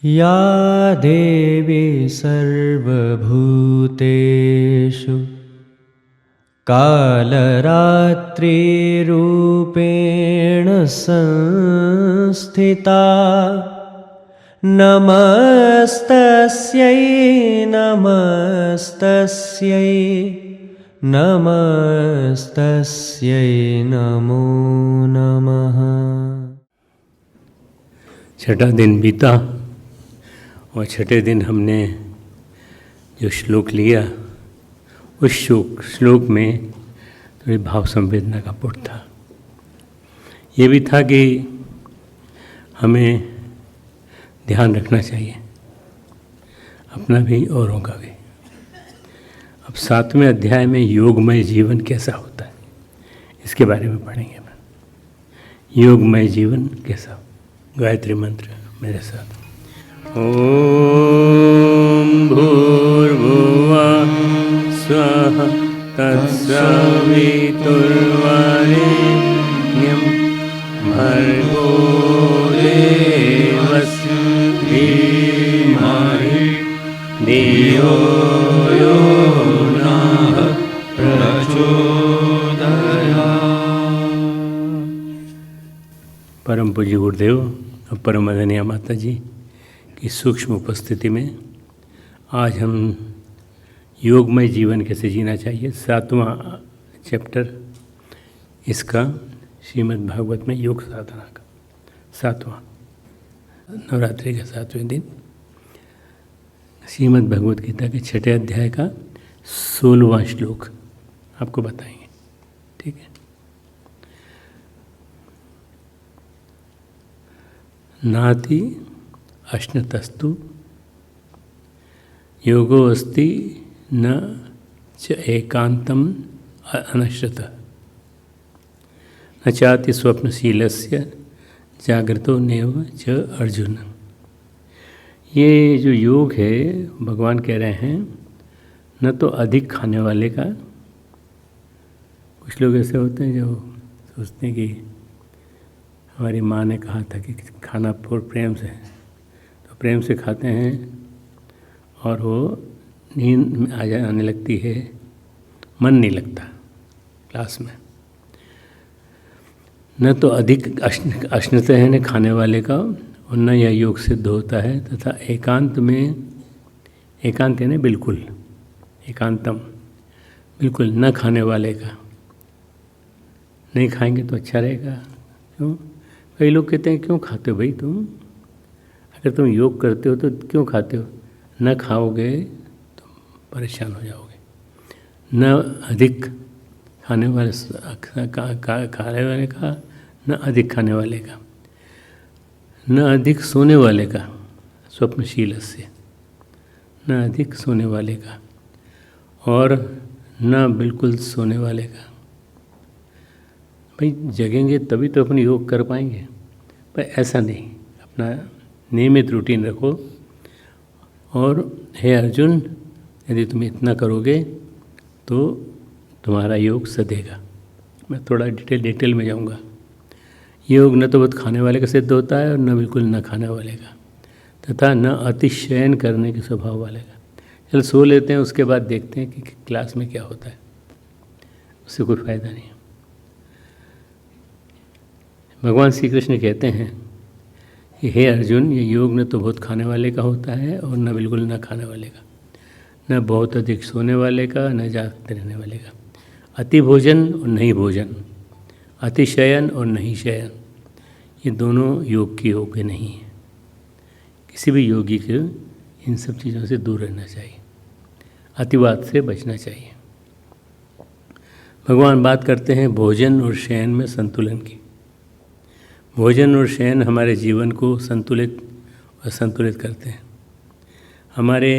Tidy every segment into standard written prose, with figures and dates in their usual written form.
या देवी सर्वभूतेषु कालरात्रिरूपेण संस्थिता नमस्तस्यै नमस्तस्यै नमस्तस्यै नमो नमः। छठा दिन बीता और छठे दिन हमने जो श्लोक लिया उस श्लोक में थोड़ी भाव संवेदना का पुट था। ये भी था कि हमें ध्यान रखना चाहिए अपना भी औरों का भी। अब 7वें अध्याय में योगमय जीवन कैसा होता है इसके बारे में पढ़ेंगे। योगमय जीवन कैसा। गायत्री मंत्र मेरे साथ। ओम भूर्भुवः स्वः तत्सवितुर्वरेण्यं भर्गो देवस्य धीमहि धियो यो नः प्रचोदयात्। परम पूज्य गुरुदेव और परम आदरणीय माता जी की सूक्ष्म उपस्थिति में आज हम योगमय जीवन कैसे जीना चाहिए 7वां चैप्टर इसका श्रीमद् भागवत में योग साधना का 7वां नवरात्रि का 7वें दिन श्रीमद् भगवत गीता के 6ठे अध्याय का 16वां श्लोक आपको बताएंगे। ठीक है। नाति अश्नतस्तु योगो अस्ति न च एकांतम अनश्रत न चाति स्वप्नशीलस्य जागृतो नेव च अर्जुन। ये जो योग है भगवान कह रहे हैं न तो अधिक खाने वाले का। कुछ लोग ऐसे होते हैं जो सोचते हैं कि हमारी माँ ने कहा था कि खाना प्रेम से, तो प्रेम से खाते हैं और वो नींद आने लगती है, मन नहीं लगता क्लास में। न तो अधिक अश्नत है न खाने वाले का और न यह योग सिद्ध होता है तथा एकांत में, एकांत यानी बिल्कुल, एकांतम बिल्कुल न खाने वाले का। नहीं खाएंगे तो अच्छा रहेगा। क्यों? कई लोग कहते हैं क्यों खाते हो भाई तुम, अगर तुम योग करते हो तो क्यों खाते हो? न खाओगे तो परेशान हो जाओगे। न अधिक खाने वाले खाने वाले का, न अधिक खाने वाले का, न अधिक सोने वाले का, स्वप्नशील से, न अधिक सोने वाले का और न बिल्कुल सोने वाले का। भाई जगेंगे तभी तो अपनी योग कर पाएंगे, पर ऐसा नहीं। अपना नियमित रूटीन रखो। और हे अर्जुन, यदि तुम इतना करोगे तो तुम्हारा योग सधेगा। मैं थोड़ा डिटेल में जाऊंगा। योग न तो बहुत खाने वाले का सिद्ध होता है और न बिल्कुल न खाने वाले का, तथा न अतिशयन करने के स्वभाव वाले का। चल सो लेते हैं, उसके बाद देखते हैं कि क्लास में क्या होता है, उससे कोई फ़ायदा नहीं। भगवान श्री कृष्ण कहते हैं कि हे अर्जुन, ये योग न तो बहुत खाने वाले का होता है और न बिल्कुल न खाने वाले का, न बहुत अधिक सोने वाले का, न जागते रहने वाले का। अति भोजन और नहीं भोजन, अतिशयन और नहीं शयन, ये दोनों योग की योग्य नहीं है। किसी भी योगी को इन सब चीज़ों से दूर रहना चाहिए, अतिवाद से बचना चाहिए। भगवान बात करते हैं भोजन और शयन में संतुलन की। भोजन और शयन हमारे जीवन को संतुलित और संतुलित करते हैं। हमारे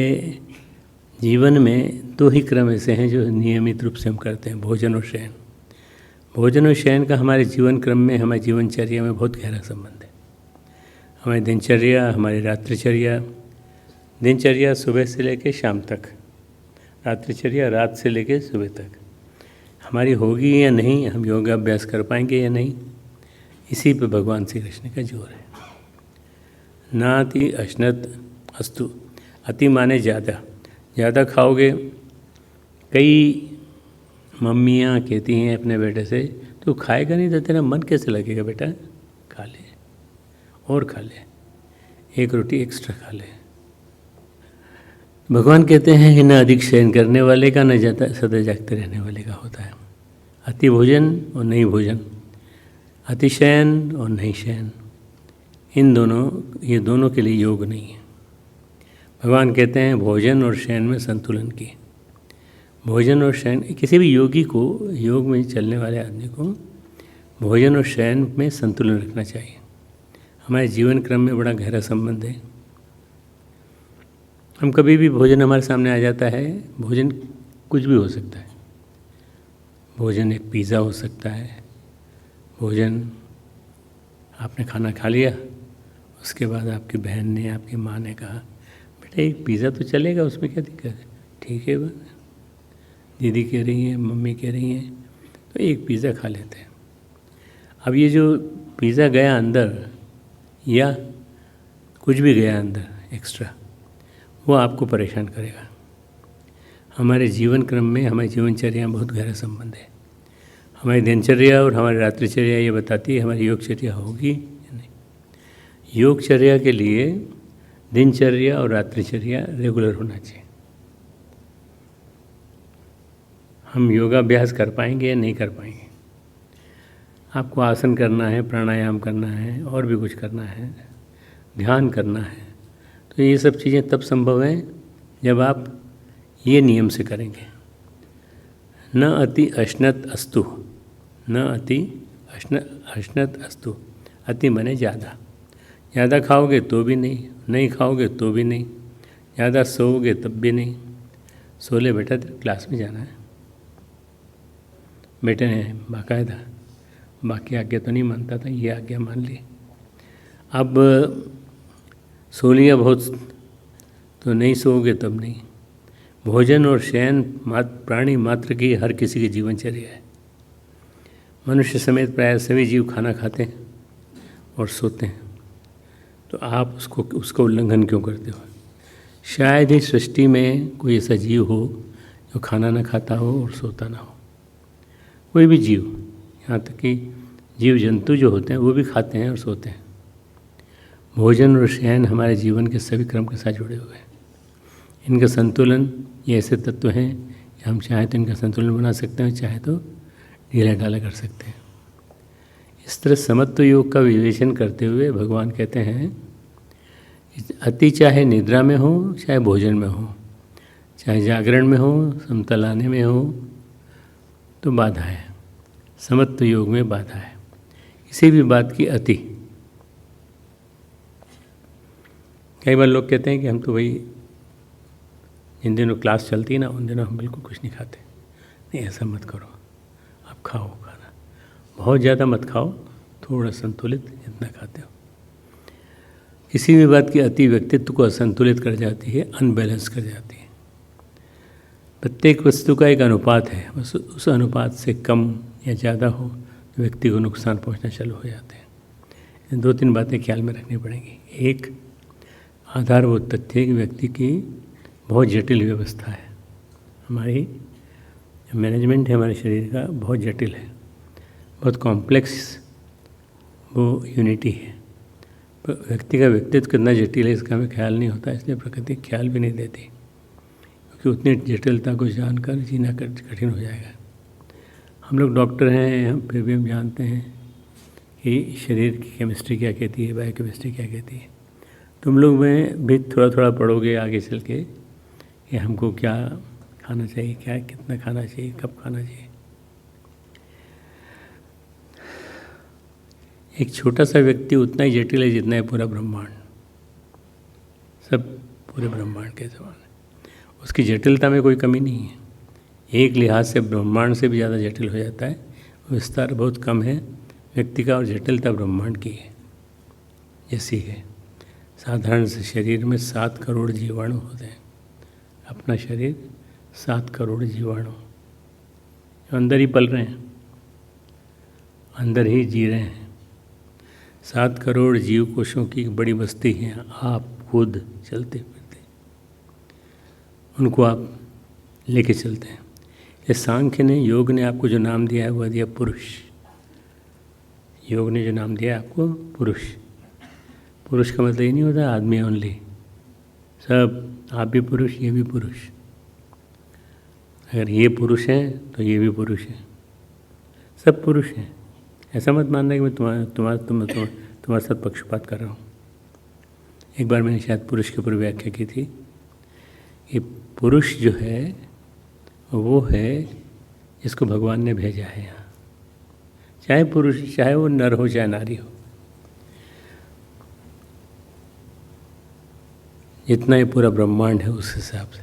जीवन में दो ही क्रम ऐसे हैं जो नियमित रूप से हम करते हैं, भोजन और शयन। भोजन और शयन का हमारे जीवन क्रम में, हमारी जीवनचर्या में बहुत गहरा संबंध है। हमारी दिनचर्या, हमारी रात्रिचर्या, दिनचर्या सुबह से लेकर शाम तक, रात्रिचर्या रात से लेकर सुबह तक हमारी होगी या नहीं, हम योगाभ्यास कर पाएंगे या नहीं, इसी पे भगवान श्री कृष्ण का जोर है। ना अति अश्नत अस्तु। अति माने ज़्यादा, ज़्यादा खाओगे। कई मम्मियाँ कहती हैं अपने बेटे से, तू खाएगा नहीं तो तेरा मन कैसे लगेगा बेटा, खा ले और खा ले, एक रोटी एक्स्ट्रा खा ले। भगवान कहते हैं कि न अधिक शयन करने वाले का, न ज़्यादा सदा जागते रहने वाले का होता है। अति भोजन और नहीं भोजन, अतिशयन और नहीं शयन, ये दोनों के लिए योग नहीं है। भगवान कहते हैं भोजन और शयन में संतुलन की। भोजन और शयन, किसी भी योगी को, योग में चलने वाले आदमी को भोजन और शयन में संतुलन रखना चाहिए। हमारे जीवन क्रम में बड़ा गहरा संबंध है। हम कभी भी भोजन हमारे सामने आ जाता है, भोजन कुछ भी हो सकता है। भोजन एक पिज़्ज़ा हो सकता है। भोजन आपने खाना खा लिया, उसके बाद आपकी बहन ने, आपकी माँ ने कहा बेटा एक पिज़्ज़ा तो चलेगा, उसमें क्या दिक्कत है, ठीक है बस, दीदी कह रही हैं, मम्मी कह रही हैं, तो एक पिज़्ज़ा खा लेते हैं। अब ये जो पिज़्ज़ा गया अंदर या कुछ भी गया अंदर एक्स्ट्रा, वो आपको परेशान करेगा। हमारे जीवन क्रम में, हमारी जीवनचर्या में बहुत गहरा संबंध है। हमारी दिनचर्या और हमारी रात्रिचर्या ये बताती है हमारी योगचर्या होगी या नहीं। योगचर्या के लिए दिनचर्या और रात्रिचर्या रेगुलर होना चाहिए। हम योगाभ्यास कर पाएंगे या नहीं कर पाएंगे। आपको आसन करना है, प्राणायाम करना है, और भी कुछ करना है, ध्यान करना है, तो ये सब चीज़ें तब संभव हैं जब आप ये नियम से करेंगे। न अति अश्नत अस्तु, न अति अश्नत अस्तु। अति माने ज़्यादा, ज़्यादा खाओगे तो भी नहीं, नहीं खाओगे तो भी नहीं, ज़्यादा सोओगे तब भी नहीं। सो ले बेटा, तेरे क्लास में जाना है। बेटे ने बाकायदा, बाकी आज्ञा तो नहीं मानता था, ये आज्ञा मान ली। अब सो लिया बहुत, तो नहीं सोओगे तब नहीं। भोजन और शयन प्राणी मात्र की, हर किसी की जीवनचर्या है। मनुष्य समेत प्राय सभी जीव खाना खाते हैं और सोते हैं, तो आप उसका उल्लंघन क्यों करते हो? शायद ही सृष्टि में कोई ऐसा जीव हो जो खाना ना खाता हो और सोता ना हो। कोई भी जीव, यहाँ तक कि जीव जंतु जो होते हैं वो भी खाते हैं और सोते हैं। भोजन और शयन हमारे जीवन के सभी क्रम के साथ जुड़े हुए हैं। इनका संतुलन, ये ऐसे तत्व हैं कि हम चाहे तो इनका संतुलन बना सकते हैं, चाहे तो ढीला ढाला कर सकते हैं। इस तरह समत्व योग का विवेचन करते हुए भगवान कहते हैं अति चाहे निद्रा में हो, चाहे भोजन में हो, चाहे जागरण में हो, समतलाने में हो, तो बाधा है। समत्व योग में बाधा है किसी भी बात की अति। कई बार लोग कहते हैं कि हम तो भाई जिन दिनों क्लास चलती है ना, उन दिनों हम बिल्कुल कुछ नहीं खाते। नहीं, ऐसा मत करो, आप खाओ खाना, बहुत ज़्यादा मत खाओ, थोड़ा संतुलित जितना खाते हो। किसी भी बात की अति व्यक्तित्व को असंतुलित कर जाती है, अनबैलेंस कर जाती है। प्रत्येक वस्तु का एक अनुपात है, बस उस अनुपात से कम या ज़्यादा हो तो व्यक्ति को नुकसान पहुंचना चालू हो जाते हैं। 2-3 बातें ख्याल में रखनी पड़ेंगी। एक, आधारभूत तथ्य कि व्यक्ति की बहुत जटिल व्यवस्था है। हमारी मैनेजमेंट है हमारे शरीर का, बहुत जटिल है, बहुत कॉम्प्लेक्स वो यूनिटी है। व्यक्ति का व्यक्तित्व कितना जटिल है इसका हमें ख्याल नहीं होता, इसलिए प्रकृति ख्याल भी नहीं देती, क्योंकि उतनी जटिलता को जानकर जीना कठिन हो जाएगा। हम लोग डॉक्टर हैं, फिर भी हम जानते हैं कि शरीर की केमिस्ट्री क्या कहती है, बायोकेमिस्ट्री क्या कहती है। तुम लोग में भी थोड़ा थोड़ा पढ़ोगे आगे चल के कि हमको क्या खाना चाहिए, क्या कितना खाना चाहिए, कब खाना चाहिए। एक छोटा सा व्यक्ति उतना ही जटिल है जितना है पूरा ब्रह्मांड, सब पूरे ब्रह्मांड के समान है। उसकी जटिलता में कोई कमी नहीं है। एक लिहाज से ब्रह्मांड से भी ज़्यादा जटिल हो जाता है। विस्तार बहुत कम है व्यक्ति का और जटिलता ब्रह्मांड की है जैसी है। साधारण से शरीर में 7 करोड़ जीवाणु होते हैं। अपना शरीर 7 करोड़ जीवाणु जो अंदर ही पल रहे हैं, अंदर ही जी रहे हैं। 7 करोड़ जीव कोशों की एक बड़ी बस्ती है, आप खुद चलते फिरते, उनको आप लेके चलते हैं। ये सांख्य ने, योग ने आपको जो नाम दिया है वह दिया पुरुष। योग ने जो नाम दिया है आपको पुरुष। पुरुष का मतलब ये नहीं होता आदमी ओनली, सब, आप भी पुरुष, ये भी पुरुष। अगर ये पुरुष है तो ये भी पुरुष है, सब पुरुष हैं। ऐसा मत मानना कि मैं तुम्हारे साथ पक्षपात कर रहा हूँ। एक बार मैंने शायद पुरुष के ऊपर व्याख्या की थी कि पुरुष जो है वो है जिसको भगवान ने भेजा है यहाँ, चाहे पुरुष, चाहे वो नर हो चाहे नारी हो। जितना ये पूरा ब्रह्मांड है उस हिसाब से,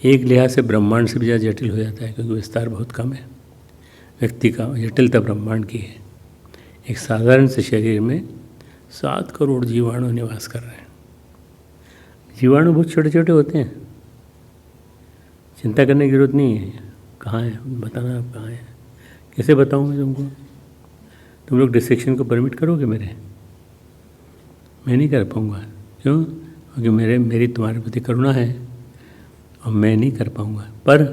एक लिहाज से ब्रह्मांड से भी ज़्यादा जटिल हो जाता है, क्योंकि विस्तार बहुत कम है व्यक्ति का। जटिलता ब्रह्मांड की है। एक साधारण से शरीर में 7 करोड़ जीवाणु निवास कर रहे हैं। जीवाणु बहुत छोटे छोटे होते हैं, चिंता करने की जरूरत नहीं है। कहाँ है बताना, आप कहाँ हैं, कैसे बताऊँ मैं तुमको? तुम लोग डिसेक्शन को परमिट करोगे मेरे? मैं नहीं कर पाऊँगा। क्यों? क्योंकि मेरी तुम्हारे प्रति करुणा है और मैं नहीं कर पाऊँगा। पर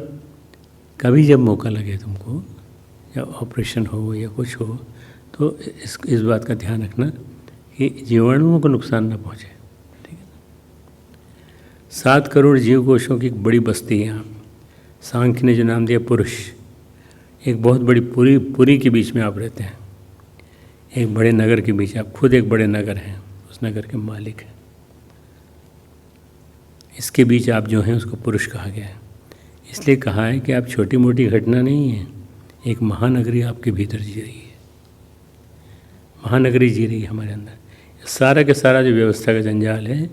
कभी जब मौका लगे तुमको, या ऑपरेशन हो या कुछ हो, तो इस बात का ध्यान रखना कि जीवाणुओं को नुकसान ना पहुँचे। ठीक है? 7 करोड़ जीव कोशों की एक बड़ी बस्ती है यहाँ। सांख्य ने जो नाम दिया पुरुष, एक बहुत बड़ी पुरी के बीच में आप रहते हैं, एक बड़े नगर के बीच। आप खुद एक बड़े नगर हैं, उस नगर के मालिक हैं। इसके बीच आप जो हैं उसको पुरुष कहा गया है। इसलिए कहा है कि आप छोटी मोटी घटना नहीं है, एक महानगरी आपके भीतर जी रही है। महानगरी जी रही है हमारे अंदर। सारा के सारा जो व्यवस्था का जंजाल है,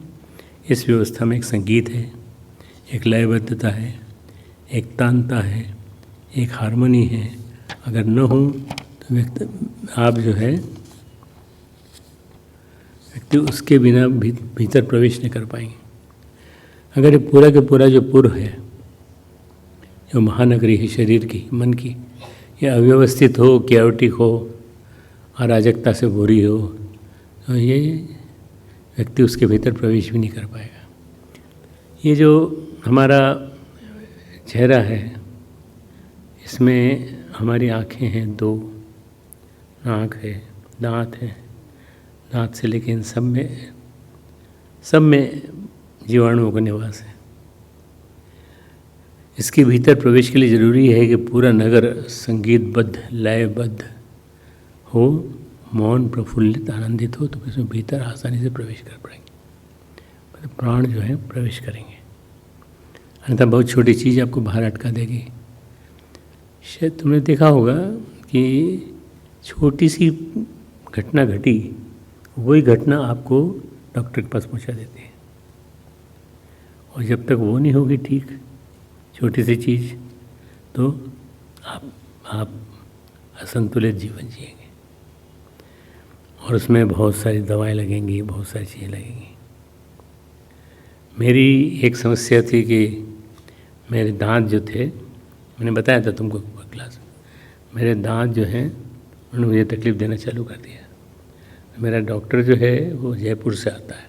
इस व्यवस्था में एक संगीत है, एक लयबद्धता है, एक तानता है, एक हारमोनी है। अगर न हो तो आप जो है व्यक्ति उसके बिना भीतर प्रवेश नहीं कर पाएंगे। अगर ये पूरा के पूरा जो पुर है, जो महानगरी है शरीर की, मन की, ये अव्यवस्थित हो, कैओटिक हो, अराजकता से भरी हो, तो ये व्यक्ति उसके भीतर प्रवेश भी नहीं कर पाएगा। ये जो हमारा चेहरा है, इसमें हमारी आँखें हैं 2, नाक है, दांत है, दांत से लेके इन सब में जीवाणुओं का निवास है। इसके भीतर प्रवेश के लिए ज़रूरी है कि पूरा नगर संगीतबद्ध, लयबद्ध हो, मौन, प्रफुल्लित, आनंदित हो, तो इसमें भीतर आसानी से प्रवेश कर पाएंगे, मतलब प्राण जो है प्रवेश करेंगे। अन्यथा बहुत छोटी चीज़ आपको बाहर अटका देगी। शायद तुमने देखा होगा कि छोटी सी घटना घटी, वही घटना आपको डॉक्टर के पास पहुंचा देती है। और जब तक वो नहीं होगी ठीक, छोटी सी चीज़, तो आप असंतुलित जीवन जिएंगे और उसमें बहुत सारी दवाएं लगेंगी, बहुत सारी चीज़ें लगेंगी। मेरी एक समस्या थी कि मेरे दांत जो थे, मैंने बताया था तुमको क्लास में, मेरे दांत जो हैं उन्होंने मुझे तकलीफ़ देना चालू कर दिया। मेरा डॉक्टर जो है वो जयपुर से आता है।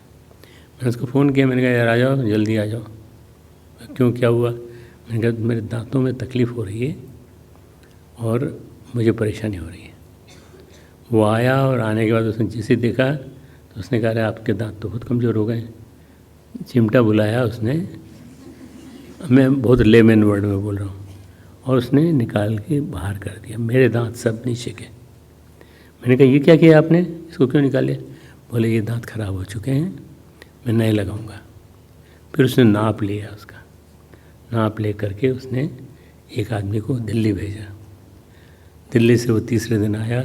मैंने उसको फ़ोन किया, मैंने कहा यार आ जाओ, जल्दी आ जाओ। क्यों, क्या हुआ? मैंने कहा मेरे दांतों में तकलीफ़ हो रही है और मुझे परेशानी हो रही है। वो आया और आने के बाद उसने जैसे देखा तो उसने कहा आपके दांत तो बहुत कमज़ोर हो गए। चिमटा बुलाया उसने, मैं बहुत लेमन वर्ड में बोल रहा हूँ, और उसने निकाल के बाहर कर दिया। मेरे दांत सब नीचे के। मैंने कहा ये क्या किया आपने, इसको क्यों निकाले? बोले ये दांत खराब हो चुके हैं, मैं नए लगाऊंगा। फिर उसने नाप लिया, उसका नाप ले करके उसने एक आदमी को दिल्ली भेजा। दिल्ली से वो तीसरे दिन आया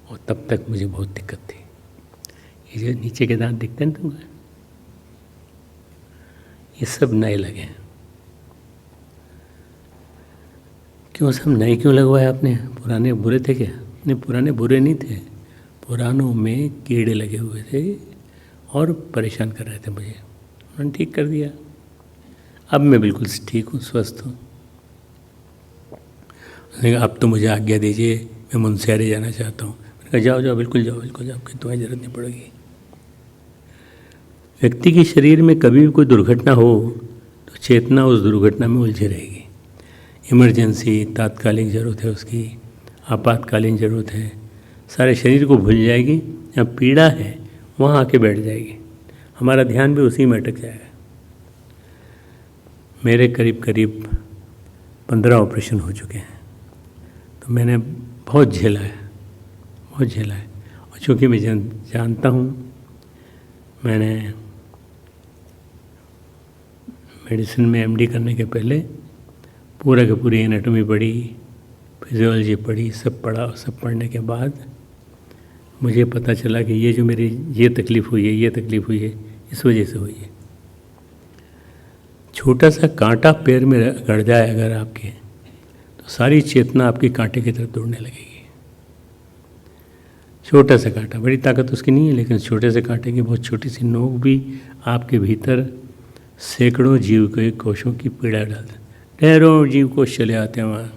और तब तक मुझे बहुत दिक्कत थी। ये जो नीचे के दांत दिखते हैं तुमको, ये सब नए लगे हैं। क्यों सब नए क्यों लगवाए आपने? पुराने बुरे थे क्या? नहीं, पुराने बुरे नहीं थे, पुरानों में कीड़े लगे हुए थे और परेशान कर रहे थे मुझे। उन्होंने ठीक कर दिया। अब मैं बिल्कुल ठीक हूँ, स्वस्थ हूँ। अब तो मुझे आज्ञा दीजिए, मैं मुनस्यारी जाना चाहता हूँ। जाओ जाओ, बिल्कुल जाओ, बिल्कुल जाओ, कि तुम्हारी ज़रूरत नहीं पड़ेगी। व्यक्ति के शरीर में कभी भी कोई दुर्घटना हो तो चेतना उस दुर्घटना में उलझी रहेगी। इमरजेंसी, तात्कालिक ज़रूरत है उसकी, आपातकालीन ज़रूरत है, सारे शरीर को भूल जाएगी। जहाँ पीड़ा है वहाँ आके बैठ जाएगी, हमारा ध्यान भी उसी में अटक जाएगा। मेरे करीब करीब 15 ऑपरेशन हो चुके हैं, तो मैंने बहुत झेला है, बहुत झेला है। और चूँकि मैं जानता हूँ, मैंने मेडिसिन में एमडी करने के पहले पूरा की पूरी एनाटॉमी पढ़ी, फिजियोलॉजी पढ़ी, सब पढ़ा। सब पढ़ने के बाद मुझे पता चला कि ये जो मेरी ये तकलीफ़ हुई है, ये तकलीफ़ हुई है, इस वजह से हुई है। छोटा सा कांटा पैर में गड़ जाए अगर आपके, तो सारी चेतना आपकी कांटे की तरफ दौड़ने लगेगी। छोटा सा कांटा, बड़ी ताकत उसकी नहीं है, लेकिन छोटे से कांटे की बहुत छोटी सी नोक भी आपके भीतर सैकड़ों जीव के कोशों की पीड़ा डालता है। ढेरों जीव कोश चले आते हैं वहाँ,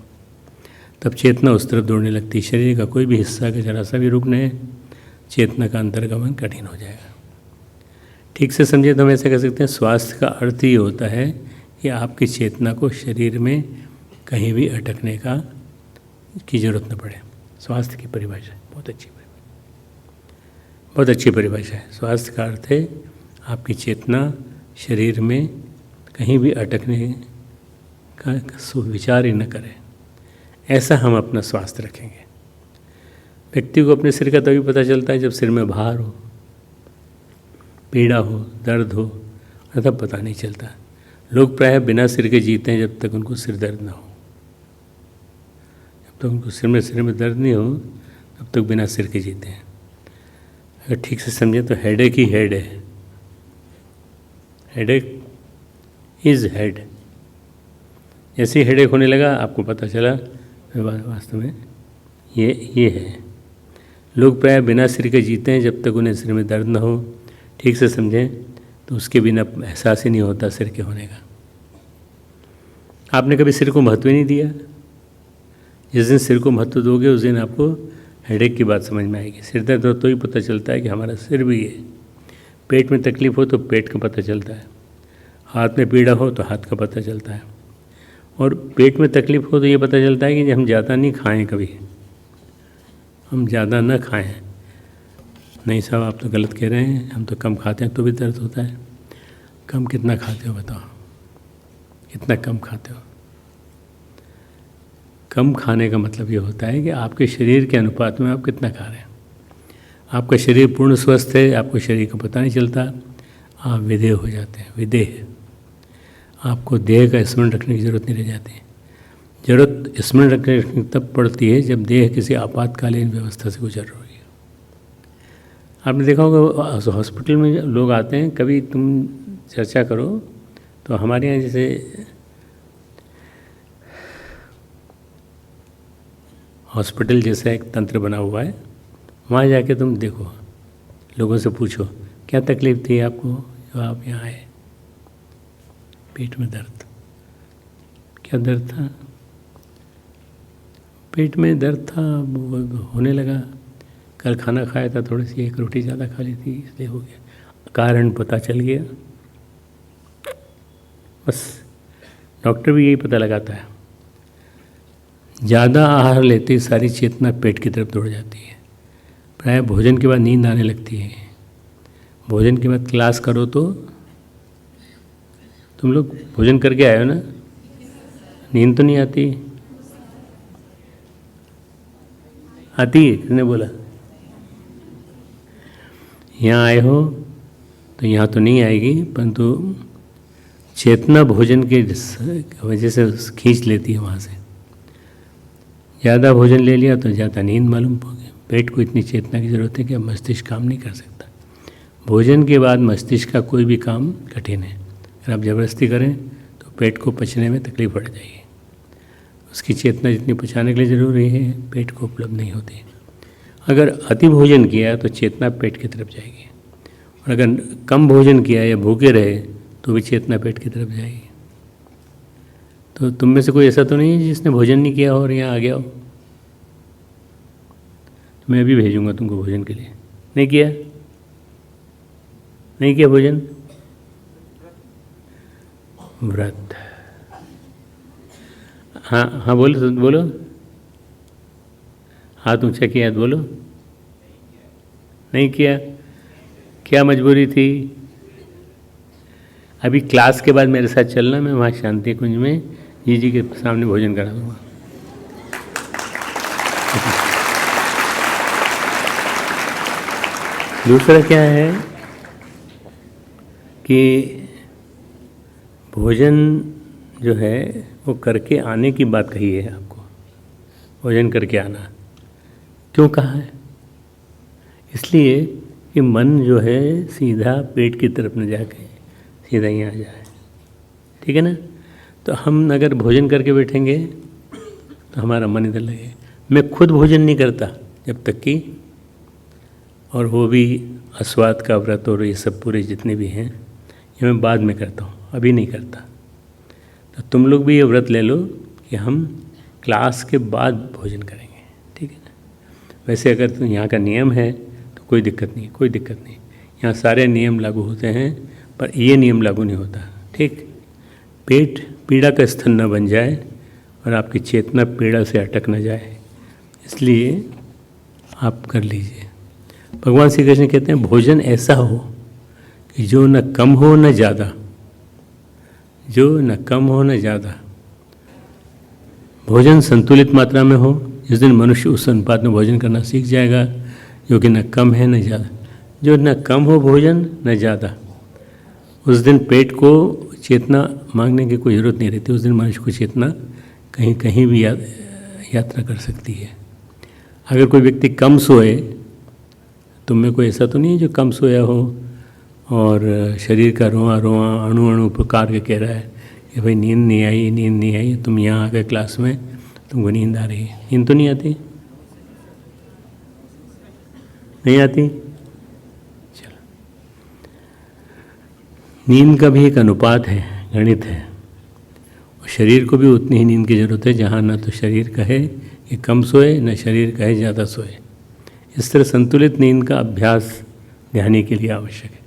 तब चेतना उस तरफ दौड़ने लगती है। शरीर का कोई भी हिस्सा का जरा सा भी रुकने, चेतना का अंतर्गमन कठिन हो जाएगा। ठीक से समझे तो हम ऐसे कह सकते हैं, स्वास्थ्य का अर्थ ही होता है कि आपकी चेतना को शरीर में कहीं भी अटकने की ज़रूरत न पड़े। स्वास्थ्य की परिभाषा बहुत अच्छी परिभाषा, बहुत अच्छी परिभाषा है। स्वास्थ्य का अर्थ है आपकी चेतना शरीर में कहीं भी अटकने का विचार ही न करें। ऐसा हम अपना स्वास्थ्य रखेंगे। व्यक्ति को अपने सिर का तभी पता चलता है जब सिर में भार हो, पीड़ा हो, दर्द हो, तब पता नहीं चलता। लोग प्रायः बिना सिर के जीते हैं जब तक उनको सिर दर्द ना हो। जब तक उनको सिर में दर्द नहीं हो तब तक बिना सिर के जीते हैं। अगर ठीक से समझे तो हेडेक ही हेड है। Headache is head. जैसे ही हेडेक होने लगा आपको पता चला वास्तव में ये है। लोग प्राय बिना सिर के जीते हैं जब तक उन्हें सिर में दर्द ना हो। ठीक से समझें तो उसके बिना एहसास ही नहीं होता सिर के होने का। आपने कभी सिर को महत्व ही नहीं दिया। जिस दिन सिर को महत्व दोगे उस दिन आपको हेडेक की बात समझ में आएगी। सिर दर्द हो तो ही पता चलता है कि हमारा सिर भी है। पेट में तकलीफ़ हो तो पेट का पता चलता है, हाथ में पीड़ा हो तो हाथ का पता चलता है। और पेट में तकलीफ़ हो तो ये पता चलता है कि हम ज़्यादा नहीं खाएं, कभी हम ज़्यादा न खाएं। नहीं साहब, आप तो गलत कह रहे हैं, हम तो कम खाते हैं तो भी दर्द होता है। कम कितना खाते हो बताओ, कितना कम खाते हो? कम खाने का मतलब ये होता है कि आपके शरीर के अनुपात में आप कितना खा रहे हैं। आपका शरीर पूर्ण स्वस्थ है, आपको शरीर का पता नहीं चलता, आप विदेह हो जाते हैं। विदेह, आपको देह का स्मरण रखने की ज़रूरत नहीं रह जाती। ज़रूरत स्मरण रखने की तब पड़ती है जब देह किसी आपातकालीन व्यवस्था से गुजर रही है। आपने देखा होगा हॉस्पिटल में लोग आते हैं, कभी तुम चर्चा करो तो हमारे यहाँ जैसे हॉस्पिटल जैसा एक तंत्र बना हुआ है, वहाँ जाके तुम देखो, लोगों से पूछो क्या तकलीफ़ थी आपको जो आप यहाँ आए। पेट में दर्द। क्या दर्द था? पेट में दर्द था, होने लगा। कल खाना खाया था, थोड़ी सी एक रोटी ज़्यादा खा ली थी, इसलिए हो गया। कारण पता चल गया, बस। डॉक्टर भी यही पता लगाता है। ज़्यादा आहार लेते सारी चेतना पेट की तरफ दौड़ जाती है। प्राय भोजन के बाद नींद आने लगती है। भोजन के बाद क्लास करो तो तुम लोग भोजन करके आए हो ना, नींद तो नहीं आती? आती है? किसने बोला? यहाँ आए हो तो यहाँ तो नहीं आएगी, परंतु चेतना भोजन की वजह से खींच लेती है वहाँ से। ज़्यादा भोजन ले लिया तो ज़्यादा नींद मालूम होगी। पेट को इतनी चेतना की ज़रूरत है कि अब मस्तिष्क काम नहीं कर सकता। भोजन के बाद मस्तिष्क का कोई भी काम कठिन है। अगर आप ज़बरदस्ती करें तो पेट को पचने में तकलीफ पड़ जाएगी। उसकी चेतना जितनी पचाने के लिए ज़रूरी है, पेट को उपलब्ध नहीं होती। अगर अति भोजन किया तो चेतना पेट की तरफ जाएगी, और अगर कम भोजन किया या भूखे रहे तो भी चेतना पेट की तरफ जाएगी। तो तुम में से कोई ऐसा तो नहीं है जिसने भोजन नहीं किया हो और यहाँ आ गया हो? मैं अभी भेजूंगा तुमको भोजन के लिए। नहीं किया? नहीं किया भोजन? व्रत। हाँ हाँ, बोलो बोलो। हाथ ऊंचा किया, बोलो। नहीं किया? क्या मजबूरी थी? अभी क्लास के बाद मेरे साथ चलना, मैं वहाँ शांति कुंज में जी के सामने भोजन करा दूँगा। दूसरा क्या है कि भोजन जो है वो करके आने की बात कही है आपको। भोजन करके आना क्यों कहा है? इसलिए कि मन जो है सीधा पेट की तरफ न जाके सीधा यहाँ आ जाए। ठीक है ना? तो हम अगर भोजन करके बैठेंगे तो हमारा मन इधर लगे। मैं खुद भोजन नहीं करता जब तक कि, और वो भी अस्वाद का व्रत और ये सब पूरे जितने भी हैं ये मैं बाद में करता हूँ, अभी नहीं करता। तो तुम लोग भी ये व्रत ले लो कि हम क्लास के बाद भोजन करेंगे। ठीक है ना? वैसे अगर तो यहाँ का नियम है तो कोई दिक्कत नहीं, कोई दिक्कत नहीं। यहाँ सारे नियम लागू होते हैं, पर ये नियम लागू नहीं होता। ठीक? पेट पीड़ा का स्थल न बन जाए और आपकी चेतना पीड़ा से अटक न जाए, इसलिए आप कर लीजिए। भगवान श्री कृष्ण कहते हैं भोजन ऐसा हो कि जो न कम हो न ज़्यादा, जो न कम हो न ज़्यादा। भोजन संतुलित मात्रा में हो। जिस दिन मनुष्य उस अनुपात में भोजन करना सीख जाएगा जो कि न कम है न ज़्यादा, जो न कम हो भोजन न ज़्यादा, उस दिन पेट को चेतना मांगने की कोई ज़रूरत नहीं रहती। उस दिन मनुष्य को चेतना कहीं कहीं भी यात्रा कर सकती है। अगर कोई व्यक्ति कम सोए, तुम में कोई ऐसा तो नहीं है जो कम सोया हो और शरीर का रोआ रोआ अणु अणु प्रकार के कह रहा है कि भाई नींद नहीं आई, नींद नहीं आई। तुम यहाँ आ गए क्लास में, तुमको नींद आ रही है। नींद तो नहीं आती? नहीं आती? चलो, नींद का भी एक अनुपात है, गणित है। और शरीर को भी उतनी ही नींद की ज़रूरत है जहाँ ना तो शरीर कहे कि कम सोए, न शरीर कहे ज़्यादा सोए। इस तरह संतुलित नींद का अभ्यास ध्यान के लिए आवश्यक है।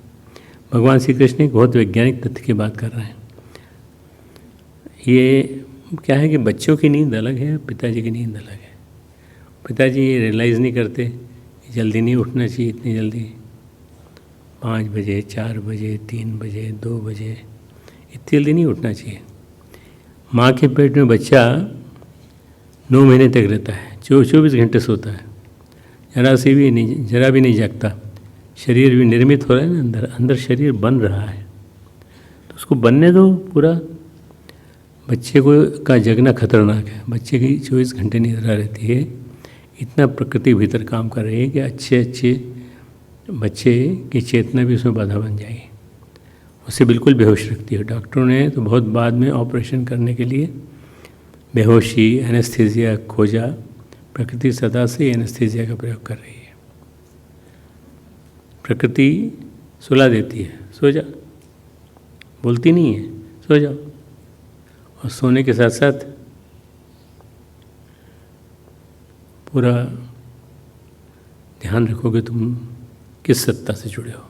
भगवान श्री कृष्ण एक बहुत वैज्ञानिक तथ्य की बात कर रहे हैं। ये क्या है कि बच्चों की नींद अलग है, पिताजी की नींद अलग है। पिताजी ये रियलाइज़ नहीं करते कि जल्दी नहीं उठना चाहिए, इतनी जल्दी 5 बजे, 4 बजे, 3 बजे, 2 बजे, इतनी जल्दी नहीं उठना चाहिए। माँ के पेट में बच्चा 9 महीने तक रहता है, 24 घंटे सोता है, जरा भी नहीं जागता। शरीर भी निर्मित हो रहा है ना, अंदर शरीर बन रहा है, तो उसको बनने दो पूरा। बच्चे को का जगना खतरनाक है। बच्चे की 24 घंटे निद्रा रहती है। इतना प्रकृति भीतर काम कर रही है कि अच्छे बच्चे की चेतना भी उसमें बाधा बन जाएगी, उसे बिल्कुल बेहोश रखती है। डॉक्टरों ने तो बहुत बाद में ऑपरेशन करने के लिए बेहोशी एनेस्थीसिया खोजा। प्रकृति सदा से एनेस्थीसिया का प्रयोग कर रही है। प्रकृति सुला देती है, सो जा, बोलती नहीं है, सो जाओ। और सोने के साथ साथ पूरा ध्यान रखोगे तुम किस सत्ता से जुड़े हो।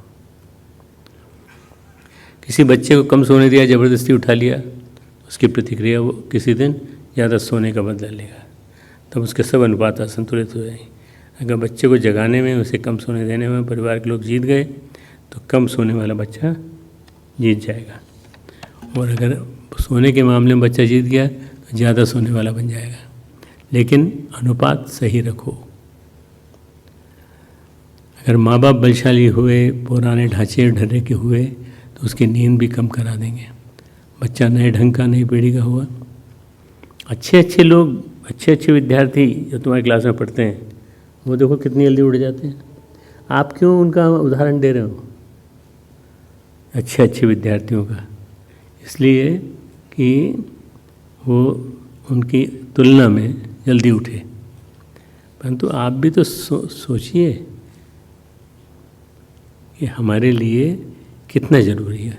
किसी बच्चे को कम सोने दिया, ज़बरदस्ती उठा लिया, उसकी प्रतिक्रिया वो किसी दिन ज़्यादा सोने का बदला लेगा, तब उसके सब अनुपात असंतुलित हो जाएंगे। अगर बच्चे को जगाने में, उसे कम सोने देने में परिवार के लोग जीत गए तो कम सोने वाला बच्चा जीत जाएगा, और अगर सोने के मामले में बच्चा जीत गया तो ज़्यादा सोने वाला बन जाएगा। लेकिन अनुपात सही रखो। अगर माँ बाप बलशाली हुए, पुराने ढांचे ढर्रे के हुए, तो उसकी नींद भी कम करा देंगे। बच्चा नए ढंग का, नई पीढ़ी का हुआ। अच्छे लोग, अच्छे विद्यार्थी जो तुम्हारी क्लास में पढ़ते हैं, वो देखो कितनी जल्दी उठ जाते हैं। आप क्यों उनका उदाहरण दे रहे हो, अच्छे विद्यार्थियों का? इसलिए कि वो उनकी तुलना में जल्दी उठे। परंतु आप भी तो सोचिए कि हमारे लिए कितना ज़रूरी है,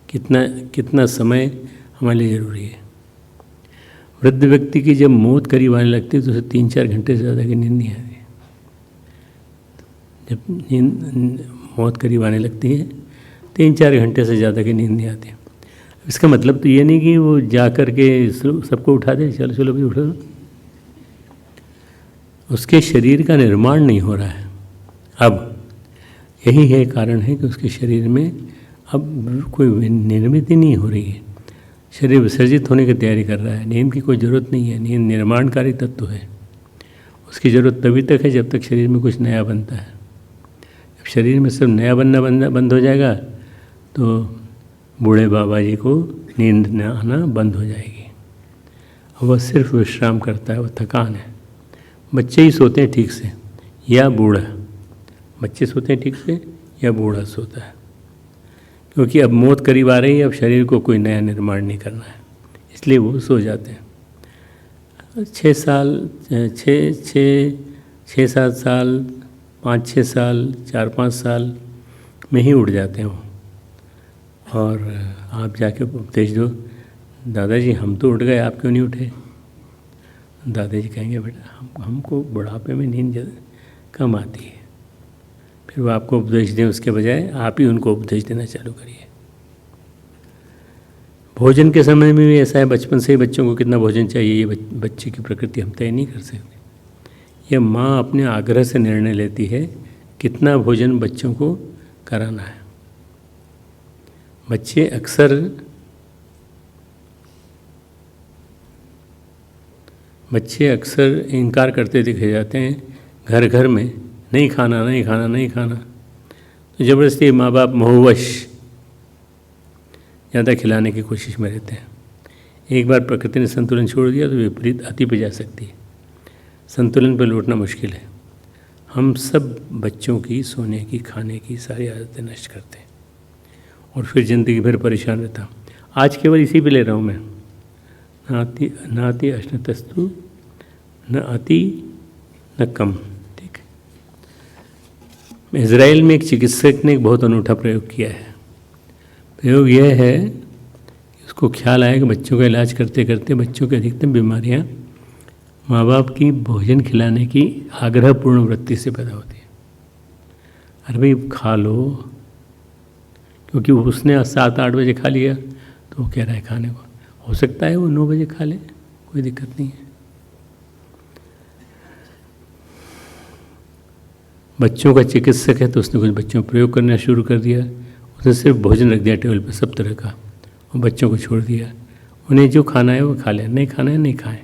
कितना समय हमारे लिए ज़रूरी है। वृद्ध व्यक्ति की जब मौत करीब आने लगती है तो उसे 3-4 घंटे से ज़्यादा की नींद नहीं आती। जब नींद मौत करीब आने लगती है 3-4 घंटे से ज़्यादा की नींद नहीं आती। इसका मतलब तो ये नहीं कि वो जा कर के सबको उठा दे, चलो चलो भी उठो। उसके शरीर का निर्माण नहीं हो रहा है। अब यही है कारण है कि उसके शरीर में अब कोई निर्मित ही नहीं हो रही है। शरीर विसर्जित होने की तैयारी कर रहा है। नींद की कोई ज़रूरत नहीं है। नींद निर्माणकारी तत्व है। उसकी ज़रूरत तभी तक है जब तक शरीर में कुछ नया बनता है। जब शरीर में सब नया बनना बंद हो जाएगा तो बूढ़े बाबा जी को नींद न आना बंद हो जाएगी। वह सिर्फ विश्राम करता है, वह थकान है। बच्चे ही सोते हैं ठीक से या बूढ़ा, बच्चे सोते हैं ठीक से या बूढ़ा सोता है, क्योंकि अब मौत करीब आ रही है। अब शरीर को कोई नया निर्माण नहीं करना है, इसलिए वो सो जाते हैं। 6 साल 6-7 साल 5-6 साल 4-5 साल में ही उठ जाते हैं वो। और आप जाके उपदेश दो, दादाजी हम तो उठ गए, आप क्यों नहीं उठे? दादाजी कहेंगे बेटा हमको बुढ़ापे में नींद कम आती है। फिर वो आपको उपदेश दें, उसके बजाय आप ही उनको उपदेश देना चालू करिए। भोजन के समय में भी ऐसा है, बचपन से ही बच्चों को कितना भोजन चाहिए ये बच्चे की प्रकृति हम तय नहीं कर सकते। यह माँ अपने आग्रह से निर्णय लेती है कितना भोजन बच्चों को कराना है। बच्चे अक्सर इनकार करते दिखे जाते हैं घर घर में, नहीं खाना नहीं खाना नहीं खाना। तो ज़बरदस्ती माँ बाप मोहवश ज़्यादा खिलाने की कोशिश में रहते हैं। एक बार प्रकृति ने संतुलन छोड़ दिया तो विपरीत अति पे जा सकती है। संतुलन पर लौटना मुश्किल है। हम सब बच्चों की सोने की, खाने की सारी आदतें नष्ट करते हैं और फिर ज़िंदगी भर परेशान रहता हूँ। आज केवल इसी पे ले रहा हूँ मैं। नाति अश्नतस्तु न अति न कम। ठीक है। इज़राइल में एक चिकित्सक ने एक बहुत अनूठा प्रयोग किया है। प्रयोग यह है कि उसको ख्याल आया कि बच्चों का इलाज करते करते बच्चों की अधिकतम बीमारियाँ माँ बाप की भोजन खिलाने की आग्रहपूर्ण वृत्ति से पैदा होती है। अरे भाई खा लो, क्योंकि उसने 7-8 बजे खा लिया तो वो कह रहा है खाने को। हो सकता है वो 9 बजे खा ले, कोई दिक्कत नहीं है। बच्चों का चिकित्सक है तो उसने कुछ बच्चों को प्रयोग करना शुरू कर दिया। उसने सिर्फ भोजन रख दिया टेबल पर सब तरह का, और बच्चों को छोड़ दिया। उन्हें जो खाना है वो खा लें, नहीं खाना है नहीं खाएं,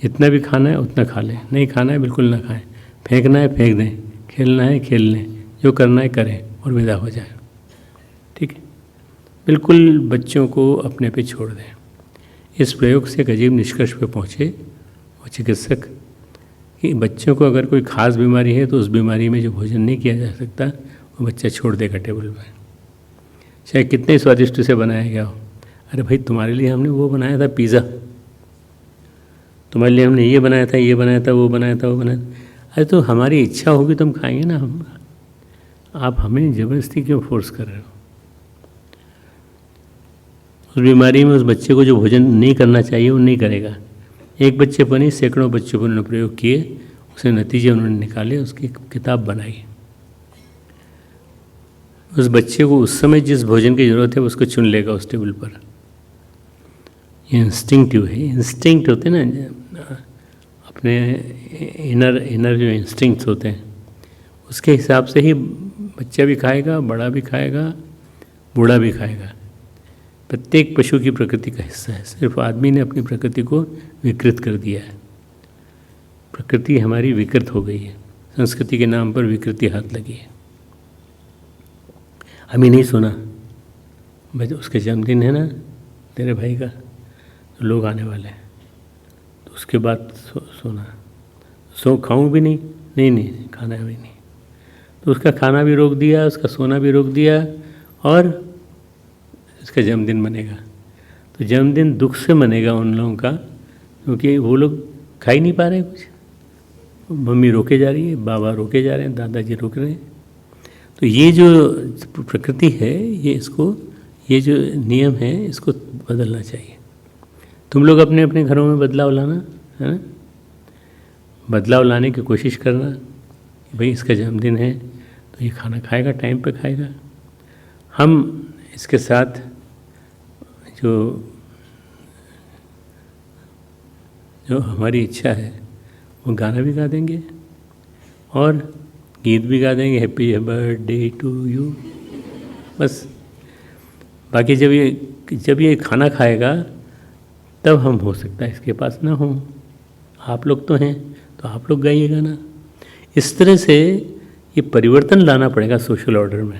जितना भी खाना है उतना खा लें, नहीं खाना है बिल्कुल ना खाएं, फेंकना है फेंक दें, खेलना है खेल लें, जो करना है करें और विदा हो जाए। ठीक है, बिल्कुल बच्चों को अपने पे छोड़ दें। इस प्रयोग से एक अजीब निष्कर्ष पे पहुँचे वो चिकित्सक कि बच्चों को अगर कोई ख़ास बीमारी है तो उस बीमारी में जो भोजन नहीं किया जा सकता वो बच्चा छोड़ देगा टेबल पर, चाहे कितने स्वादिष्ट से बनाया गया हो। अरे भाई तुम्हारे लिए हमने वो बनाया था पिज़्ज़ा, तुम्हारे लिए हमने ये बनाया था, ये बनाया था, वो बनाया था, वो बनाया था। अरे तो हमारी इच्छा होगी तो हम खाएंगे ना। हम आप हमें ज़बरदस्ती क्यों फोर्स कर रहे हो? उस बीमारी में उस बच्चे को जो भोजन नहीं करना चाहिए वो नहीं करेगा। एक बच्चे पर नहीं सैकड़ों बच्चों पर उन्होंने प्रयोग किए, उसके नतीजे उन्होंने निकाले, उसकी किताब बनाई। उस बच्चे को उस समय जिस भोजन की ज़रूरत है उसको चुन लेगा उस टेबल पर। ये इंस्टिंक्टिव है। इंस्टिंक्ट होते हैं ना, अपने इनर जो इंस्टिंक्ट्स होते हैं उसके हिसाब से ही बच्चा भी खाएगा, बड़ा भी खाएगा, बूढ़ा भी खाएगा। प्रत्येक पशु की प्रकृति का हिस्सा है। सिर्फ आदमी ने अपनी प्रकृति को विकृत कर दिया है। प्रकृति हमारी विकृत हो गई है, संस्कृति के नाम पर विकृति हाथ लगी है। अभी नहीं सुना भाई उसके जन्मदिन है ना तेरे भाई का, तो लोग आने वाले हैं, तो उसके बाद सोना खाऊं भी नहीं खाना भी नहीं, तो उसका खाना भी रोक दिया, उसका सोना भी रोक दिया, और इसका जन्मदिन मनेगा। तो जन्मदिन दुख से मनेगा उन लोगों का, क्योंकि वो लोग खा ही नहीं पा रहे कुछ। मम्मी रोके जा रही है, बाबा रोके जा रहे हैं, दादाजी रोक रहे हैं। तो ये जो प्रकृति है, ये जो नियम है, इसको बदलना चाहिए। तुम लोग अपने अपने घरों में बदलाव लाना है ना, बदलाव लाने की कोशिश करना। भाई इसका जन्मदिन है, तो ये खाना खाएगा, टाइम पे खाएगा। हम इसके साथ जो जो हमारी इच्छा है वो गाना भी गा देंगे और गीत भी गा देंगे, हैप्पी बर्थडे टू यू, बस। बाकी जब ये खाना खाएगा तब हम हो सकता है इसके पास ना हो। आप लोग तो हैं तो आप लोग गाइएगा ना। इस तरह से ये परिवर्तन लाना पड़ेगा सोशल ऑर्डर में।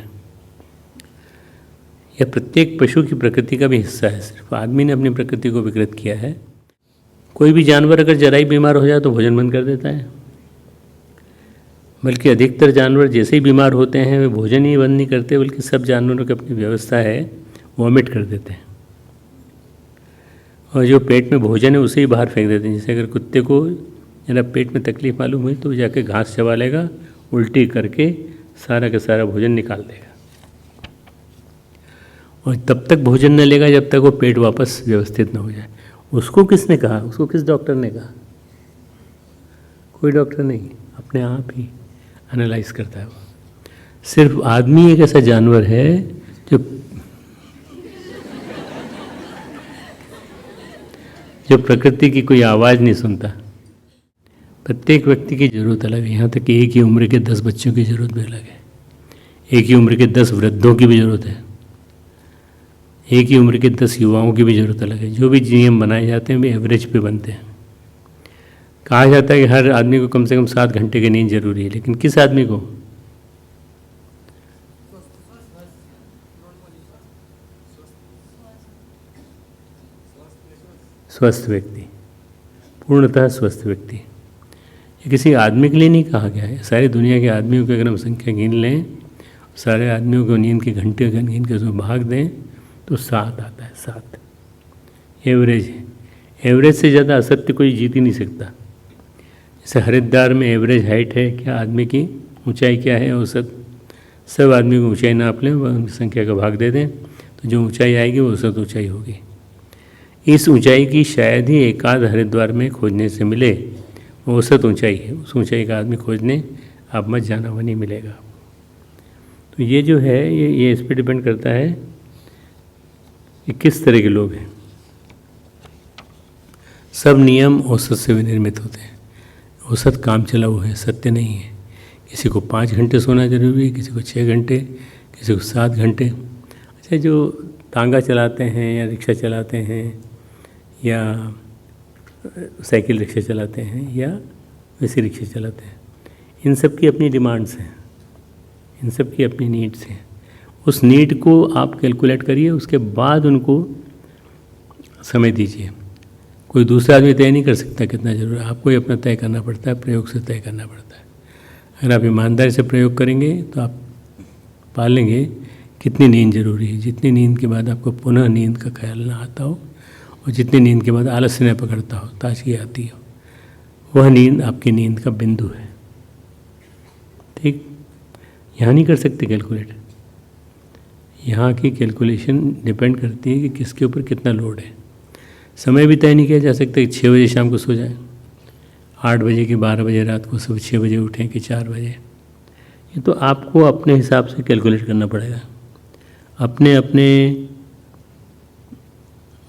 यह प्रत्येक पशु की प्रकृति का भी हिस्सा है, सिर्फ आदमी ने अपनी प्रकृति को विकृत किया है। कोई भी जानवर अगर जरा ही बीमार हो जाए तो भोजन बंद कर देता है, बल्कि अधिकतर जानवर जैसे ही बीमार होते हैं वे भोजन ही बंद नहीं करते, बल्कि सब जानवरों की अपनी व्यवस्था है, वॉमिट कर देते हैं और जो पेट में भोजन है उसे ही बाहर फेंक देते हैं। जैसे अगर कुत्ते को जरा पेट में तकलीफ मालूम हुई तो जाके घास चबा लेगा, उल्टी करके सारा का सारा भोजन निकाल देगा और तब तक भोजन न लेगा जब तक वो पेट वापस व्यवस्थित न हो जाए। उसको किसने कहा? उसको किस डॉक्टर ने कहा? कोई डॉक्टर नहीं, अपने आप ही एनालाइज करता है वो। सिर्फ आदमी एक ऐसा जानवर है जो प्रकृति की कोई आवाज़ नहीं सुनता। प्रत्येक व्यक्ति की ज़रूरत अलग है, यहाँ तक कि एक ही उम्र के 10 बच्चों की ज़रूरत भी अलग है, एक ही उम्र के 10 वृद्धों की भी ज़रूरत है, एक ही उम्र के 10 युवाओं की भी ज़रूरत अलग है। जो भी नियम बनाए जाते हैं वे एवरेज पे बनते हैं। कहा जाता है कि हर आदमी को कम से कम 7 घंटे की नींद जरूरी है, लेकिन किस आदमी को? स्वस्थ व्यक्ति, पूर्णतः स्वस्थ व्यक्ति। ये किसी आदमी के लिए नहीं कहा गया है। सारी दुनिया के आदमियों की अगर हम संख्या गिन लें, सारे आदमियों को नींद के घंटे गिन के उसमें भाग दें तो 7 आता है। 7 एवरेज है। एवरेज से ज़्यादा असत्य कोई जीत ही नहीं सकता। जैसे हरिद्वार में एवरेज हाइट है क्या आदमी की, ऊंचाई क्या है औसत, सब आदमी को ऊंचाई नाप लें, उनकी संख्या का भाग दे दें तो जो ऊंचाई आएगी वो औसत ऊंचाई होगी। इस ऊंचाई की शायद ही एक आध हरिद्वार में खोजने से मिले, वो औसत ऊंचाई है। उस ऊंचाई का आदमी खोजने आप मत जाना, वो नहीं मिलेगा। तो ये जो है ये इस पर डिपेंड करता है कि किस तरह के लोग हैं। सब नियम औसत से विनिर्मित होते हैं। औसत काम चला हुआ है, सत्य नहीं है। किसी को 5 घंटे सोना जरूरी है, किसी को 6 घंटे, किसी को 7 घंटे। अच्छा, जो तांगा चलाते हैं या रिक्शा चलाते हैं या साइकिल रिक्शा चलाते हैं या वैसे रिक्शा चलाते हैं, इन सब की अपनी डिमांड्स हैं, इन सब की अपनी नीड्स हैं। उस नीड को आप कैलकुलेट करिए, उसके बाद उनको समय दीजिए। कोई दूसरा आदमी तय नहीं कर सकता कितना जरूर है, आपको ही अपना तय करना पड़ता है, प्रयोग से तय करना पड़ता है। अगर आप ईमानदारी से प्रयोग करेंगे तो आप पालेंगे कितनी नींद जरूरी है, जितनी नींद के बाद आपको पुनः नींद का ख्याल ना आता हो और जितनी नींद के बाद आलस्य न पकड़ता हो, ताजगी आती हो, वह नींद आपकी नींद का बिंदु है। ठीक, यहाँ नहीं कर सकते कैलकुलेट। यहाँ की कैलकुलेशन डिपेंड करती है कि किसके ऊपर कितना लोड है। समय भी तय नहीं किया जा सकता कि 6 बजे शाम को सो जाए, 8 बजे कि 12 बजे रात को, सुबह 6 बजे उठें कि 4 बजे। ये तो आपको अपने हिसाब से कैलकुलेट करना पड़ेगा। अपने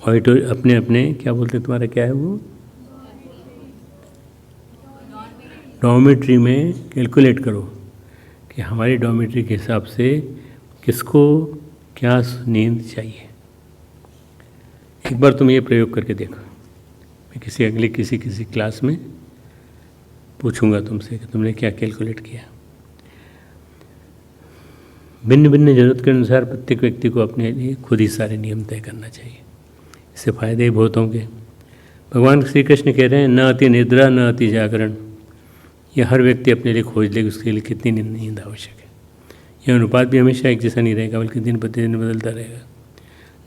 क्या बोलते हैं, तुम्हारा क्या है वो, डॉर्मेट्री में कैलकुलेट करो कि हमारी डॉर्मेट्री के हिसाब से किसको क्या नींद चाहिए। एक बार तुम ये प्रयोग करके देखो। मैं किसी क्लास में पूछूंगा तुमसे कि तुमने क्या कैलकुलेट किया। भिन्न भिन्न जरूरत के अनुसार प्रत्येक व्यक्ति को अपने लिए खुद ही सारे नियम तय करना चाहिए। इससे फायदे ही बहुत होंगे। भगवान श्री कृष्ण कह रहे हैं, न अति निद्रा न अति जागरण। यह हर व्यक्ति अपने लिए खोज ले उसके लिए कितनी नींद आवश्यक है। यह अनुपात भी हमेशा एक जैसा नहीं रहेगा, बल्कि दिन प्रतिदिन बदलता रहेगा।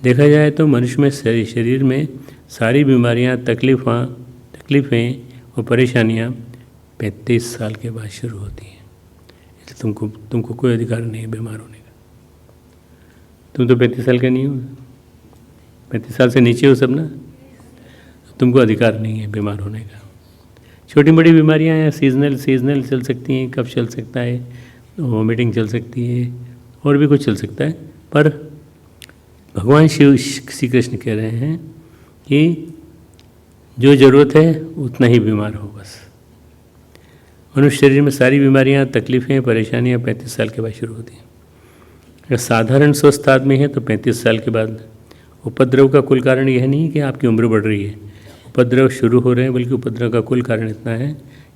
देखा जाए तो मनुष्य में शरीर में सारी बीमारियां, तकलीफ़ें और परेशानियां 35 साल के बाद शुरू होती हैं। इसलिए तुमको कोई अधिकार नहीं है बीमार होने का। तुम तो 35 साल के नहीं हो, 35 साल से नीचे हो सब ना, तुमको अधिकार नहीं है बीमार होने का। छोटी बड़ी बीमारियां हैं, सीजनल चल सकती हैं, कब चल सकता है वॉमिटिंग चल सकती है और भी कुछ चल सकता है, पर भगवान श्री कृष्ण कह रहे हैं कि जो ज़रूरत है उतना ही बीमार हो बस। मनुष्य शरीर में सारी बीमारियां, तकलीफ़ें, परेशानियां 35 साल के बाद शुरू होती हैं। अगर साधारण स्वस्थ आदमी है तो 35 साल के बाद उपद्रव का कुल कारण यह नहीं कि आपकी उम्र बढ़ रही है, उपद्रव शुरू हो रहे हैं, बल्कि उपद्रव का कुल कारण इतना है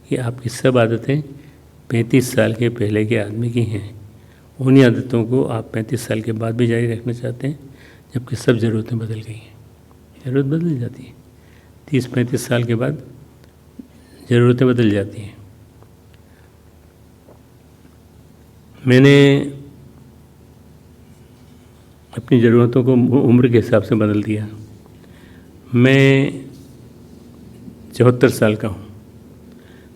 कि आपकी सब आदतें 35 साल के पहले के आदमी की हैं। उन्हीं आदतों को आप 35 साल के बाद भी जारी रखना चाहते हैं, जबकि सब ज़रूरतें बदल गई हैं। ज़रूरत बदल जाती है 30-35 साल के बाद, ज़रूरतें बदल जाती हैं। मैंने अपनी ज़रूरतों को उम्र के हिसाब से बदल दिया। मैं 74 साल का हूँ,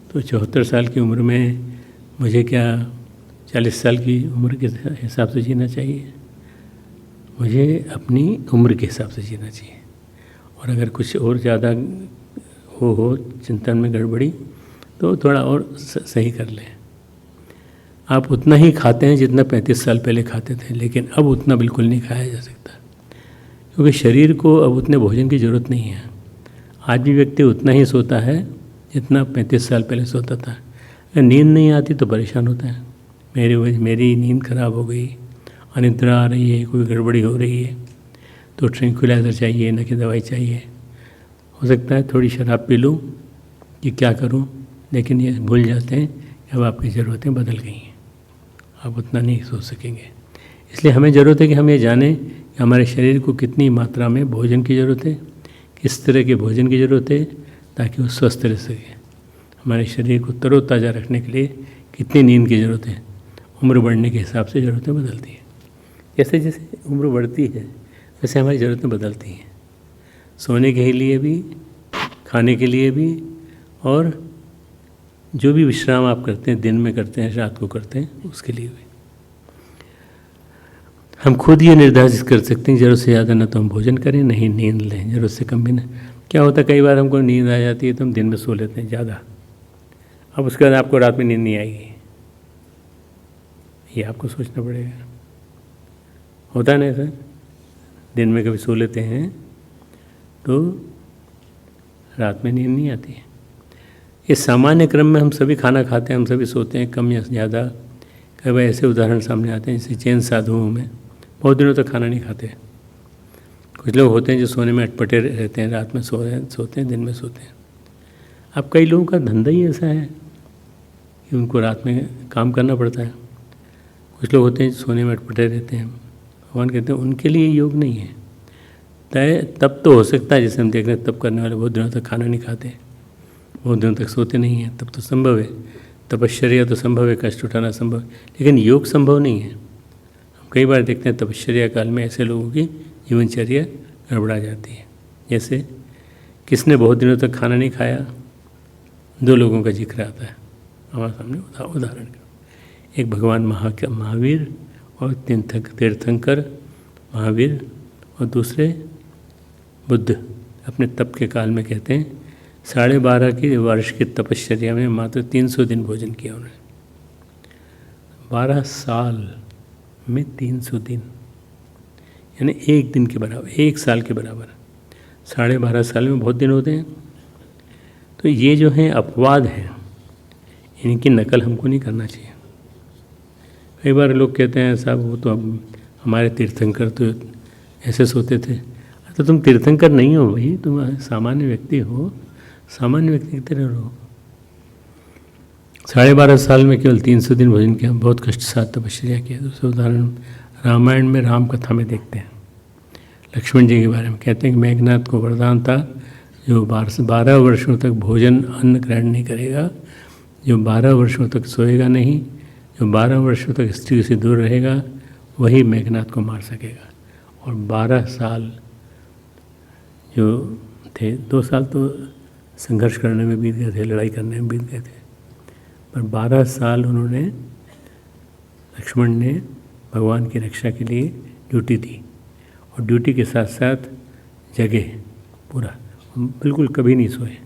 तो 74 साल की उम्र में मुझे क्या 40 साल की उम्र के हिसाब से जीना चाहिए? मुझे अपनी उम्र के हिसाब से जीना चाहिए। और अगर कुछ और ज़्यादा हो चिंतन में गड़बड़ी तो थोड़ा और सही कर लें। आप उतना ही खाते हैं जितना 35 साल पहले खाते थे, लेकिन अब उतना बिल्कुल नहीं खाया जा सकता, क्योंकि शरीर को अब उतने भोजन की ज़रूरत नहीं है। आज भी व्यक्ति उतना ही सोता है जितना 35 साल पहले सोता था। अगर नींद नहीं आती तो परेशान होता है, मेरी नींद खराब हो गई, अनिद्रा आ रही है, कोई गड़बड़ी हो रही है, तो ट्रैंक्विलाइज़र चाहिए, न कि दवाई चाहिए। हो सकता है थोड़ी शराब पी लूँ कि क्या करूँ, लेकिन ये भूल जाते हैं कि अब आपकी ज़रूरतें बदल गई हैं, आप उतना नहीं सोच सकेंगे। इसलिए हमें ज़रूरत है कि हम ये जानें कि हमारे शरीर को कितनी मात्रा में भोजन की ज़रूरत है, किस तरह के भोजन की ज़रूरत है, ताकि वो स्वस्थ रह सके। हमारे शरीर को तरोताज़ा रखने के लिए कितनी नींद की ज़रूरत है। उम्र बढ़ने के हिसाब से ज़रूरतें बदलती हैं। जैसे जैसे उम्र बढ़ती है वैसे हमारी ज़रूरतें बदलती हैं, सोने के लिए भी, खाने के लिए भी, और जो भी विश्राम आप करते हैं, दिन में करते हैं, रात को करते हैं, उसके लिए भी। हम खुद ये निर्धारित कर सकते हैं ज़रूरत से ज़्यादा ना तो हम भोजन करें, नहीं नींद लें, ज़रूरत से कम भी ना। क्या होता है, कई बार हमको नींद आ जाती है तो हम दिन में सो लेते हैं ज़्यादा, अब उसके बाद आपको रात में नींद नहीं आएगी, ये आपको सोचना पड़ेगा। होता है ना ऐसा, दिन में कभी सो लेते हैं तो रात में नींद नहीं आती है। इस सामान्य क्रम में हम सभी खाना खाते हैं, हम सभी सोते हैं, कम या ज़्यादा। कई बार ऐसे उदाहरण सामने आते हैं जैसे जैन साधुओं में बहुत दिनों तक खाना नहीं खाते। कुछ लोग होते हैं जो सोने में अटपटे रहते हैं, रात में सोते हैं, दिन में सोते हैं। अब कई लोगों का धंधा ही ऐसा है कि उनको रात में काम करना पड़ता है। कुछ लोग होते हैं सोने में अटपटे रहते हैं। भगवान कहते हैं उनके लिए योग नहीं है। तय तब तो हो सकता है, जैसे हम देख रहे हैं तब करने वाले बहुत दिनों तक खाना नहीं खाते, बहुत दिनों तक सोते नहीं हैं, तब तो संभव है। तपश्चर्या तो संभव है, कष्ट उठाना संभव है, लेकिन योग संभव नहीं है। हम कई बार देखते हैं तपश्चर्या काल में ऐसे लोगों की जीवनचर्या गड़बड़ा जाती है। जैसे किसने बहुत दिनों तक खाना नहीं खाया, 2 लोगों का जिक्र आता है हमारे सामने उदाहरण का। एक भगवान महावीर और तीर्थंकर महावीर, और दूसरे बुद्ध अपने तप के काल में कहते हैं 12.5 की वर्ष की तपश्चर्या में मात्र 300 दिन भोजन किया उन्होंने। 12 साल में 300 दिन, यानी 1 दिन के बराबर, 1 साल के बराबर। 12.5 साल में बहुत दिन होते हैं। तो ये जो हैं अपवाद हैं, इनकी नकल हमको नहीं करना चाहिए। कई बार लोग कहते हैं साहब वो तो हमारे तीर्थंकर तो ऐसे सोते थे। तो तुम तीर्थंकर नहीं हो भाई, तुम सामान्य व्यक्ति हो, सामान्य व्यक्ति की तरह रहो। 12.5 साल में केवल 300 दिन भोजन किया, बहुत कष्ट के साथ तपस्या किया। दूसरा उदाहरण रामायण में राम कथा में देखते हैं, लक्ष्मण जी के बारे में कहते हैं कि मेघनाथ को वरदान था जो 12 वर्षों तक भोजन अन्न ग्रहण नहीं करेगा, जो 12 वर्षों तक सोएगा नहीं, जो 12 वर्षों तक स्त्री से दूर रहेगा, वही मेघनाथ को मार सकेगा। और 12 साल जो थे, 2 साल तो संघर्ष करने में बीत गए थे, लड़ाई करने में बीत गए थे, पर 12 साल उन्होंने, लक्ष्मण ने भगवान की रक्षा के लिए ड्यूटी दी, और ड्यूटी के साथ साथ जगे पूरा, बिल्कुल कभी नहीं सोए।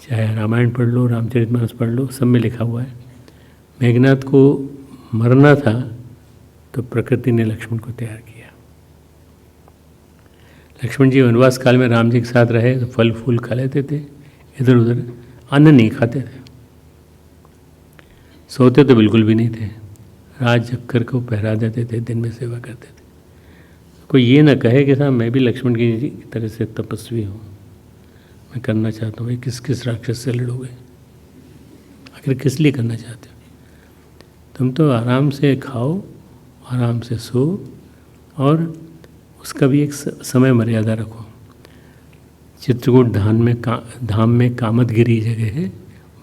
चाहे रामायण पढ़ लो, रामचरितमानस पढ़ लो, सब में लिखा हुआ है मेघनाथ को मरना था तो प्रकृति ने लक्ष्मण को तैयार किया। लक्ष्मण जी वनवास काल में राम जी के साथ रहे तो फल फूल खा लेते थे, इधर उधर अन्न नहीं खाते थे, सोते तो बिल्कुल भी नहीं थे, राज चक्कर को पहरा देते थे, दिन में सेवा करते थे। कोई ये ना कहे कि साहब मैं भी लक्ष्मण की तरह से तपस्वी हूँ, मैं करना चाहता हूँ। भाई किस किस राक्षस से लड़ोगे, आखिर किस लिए करना चाहते हो? तुम तो आराम से खाओ, आराम से सो, और उसका भी एक समय मर्यादा रखो। चित्रकूट धाम में कामतगिरी जगह है,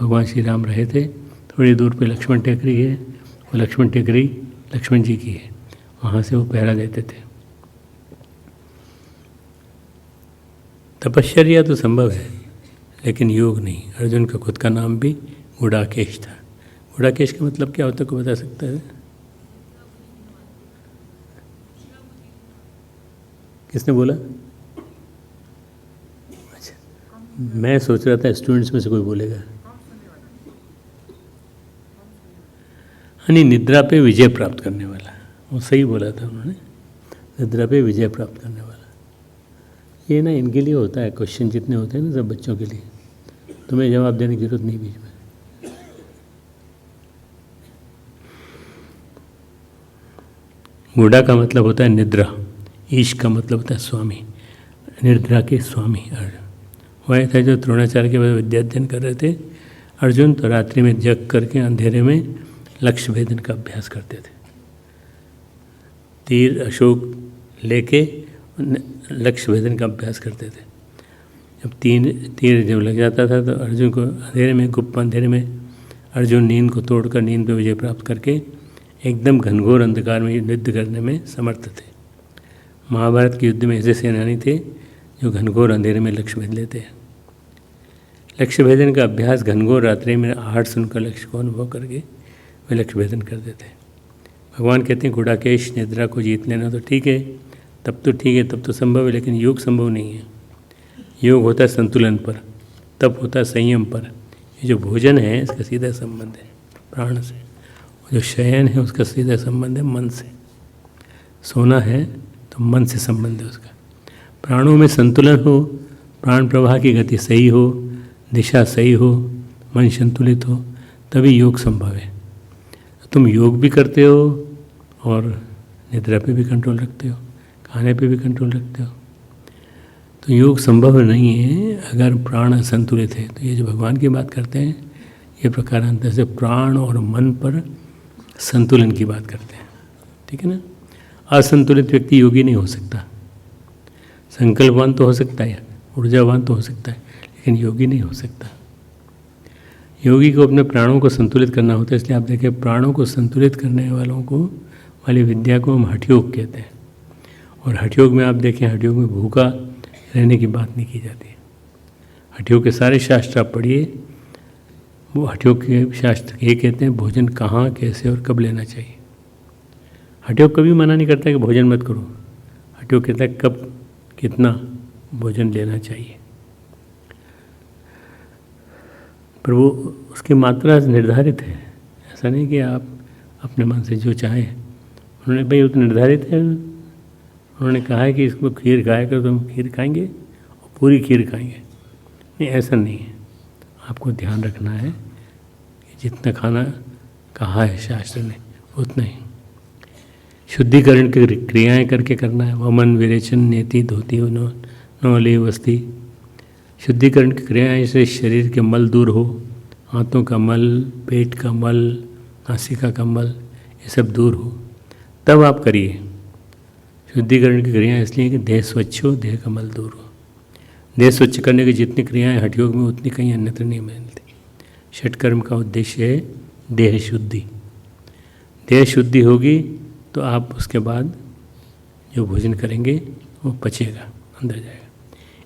भगवान श्री राम रहे थे। थोड़ी दूर पे लक्ष्मण टेकरी है, वो लक्ष्मण टेकरी लक्ष्मण जी की है, वहाँ से वो पहरा देते थे। तपश्चर्या तो संभव है लेकिन योग नहीं। अर्जुन का खुद का नाम भी गुडाकेश था। गुडाकेश का मतलब क्या होता है, कोई बता सकता है? किसने बोला? अच्छा, मैं सोच रहा था स्टूडेंट्स में से कोई बोलेगा। नहीं, निद्रा पे विजय प्राप्त करने वाला, वो सही बोला था उन्होंने, निद्रा पे विजय प्राप्त करने वाला। ये ना इनके लिए होता है, क्वेश्चन जितने होते हैं ना सब बच्चों के लिए, तुम्हें जवाब देने की जरूरत नहीं बीच में। गुड़ा का मतलब होता है निद्रा, ईश का मतलब होता है स्वामी, निद्रा के स्वामी अर्जुन। वह थे जो द्रोणाचार्य के बाद विद्या अध्ययन कर रहे थे अर्जुन, तो रात्रि में जग करके अंधेरे में लक्ष्य भेदन का अभ्यास करते थे। तीर अशोक लेके लक्ष्य भेदन का अभ्यास करते थे। जब तीर जब लग जाता था तो अर्जुन को अंधेरे में, गुप्त अंधेरे में, अर्जुन नींद को तोड़कर नींद पे विजय प्राप्त करके एकदम घनघोर अंधकार में युद्ध करने में समर्थ थे। महाभारत के युद्ध में ऐसे सेनानी थे जो घनघोर अंधेरे में लक्ष्य भेद लेते हैं। लक्ष्य भेदन का अभ्यास घनघोर रात्रि में आहट सुनकर लक्ष्य को अनुभव करके वे लक्ष्य भेदन करते थे। भगवान कहते हैं गुडाकेश निद्रा को जीत लेना तो ठीक है, तब तो ठीक है, तब तो संभव है, लेकिन योग संभव नहीं है। योग होता है संतुलन पर, तप होता है संयम पर। ये जो भोजन है इसका सीधा संबंध है प्राण से, जो शयन है उसका सीधा संबंध है मन से, सोना है तो मन से संबंध है उसका। प्राणों में संतुलन हो, प्राण प्रवाह की गति सही हो, दिशा सही हो, मन संतुलित हो, तभी योग संभव है। तुम योग भी करते हो और निद्रा पे भी कंट्रोल रखते हो, खाने पे भी कंट्रोल रखते हो, तो योग संभव नहीं है अगर प्राण संतुलित है। तो ये जो भगवान की बात करते हैं ये प्रकारांतर से प्राण और मन पर संतुलन की बात करते हैं, ठीक है ना। असंतुलित व्यक्ति योगी नहीं हो सकता। संकल्पवान तो हो सकता है, ऊर्जावान तो हो सकता है, लेकिन योगी नहीं हो सकता। योगी को अपने प्राणों को संतुलित करना होता है। इसलिए आप देखें प्राणों को संतुलित करने वाली विद्या को हम हठयोग कहते हैं। और हठयोग में आप देखें, हठयोग में भूखा रहने की बात नहीं की जाती है। हठयोग के सारे शास्त्र आप पढ़िए, वो हठयोग के शास्त्र ये कहते हैं भोजन कहाँ, कैसे और कब लेना चाहिए। हठयोग कभी मना नहीं करता कि भोजन मत करो। हठयोग कहता है कब कितना भोजन लेना चाहिए, पर वो उसकी मात्रा निर्धारित है। ऐसा नहीं कि आप अपने मन से जो चाहें। उन्होंने भाई वो तो निर्धारित है, उन्होंने कहा है कि इसको खीर खाया करो, तो हम खीर खाएंगे और पूरी खीर खाएंगे। नहीं, ऐसा नहीं है। आपको ध्यान रखना है कि जितना खाना कहा है शास्त्र ने उतना ही। शुद्धिकरण की क्रियाएं करके करना है। वमन विरेचन नेति धोती नौले वस्ती। शुद्धिकरण की क्रियाएं से शरीर के मल दूर हो, हाथों का मल, पेट का मल, नासिका का मल, ये सब दूर हो, तब आप करिए। शुद्धिकरण की क्रियाएं इसलिए कि देह स्वच्छ हो, देह का मल दूर हो। देह स्वच्छ करने की जितनी क्रियाएं हठयोग में उतनी कहीं अन्यत्र नहीं मिलती। षटकर्म का उद्देश्य है देह शुद्धि। देह शुद्धि होगी तो आप उसके बाद जो भोजन करेंगे वो पचेगा, अंदर जाएगा।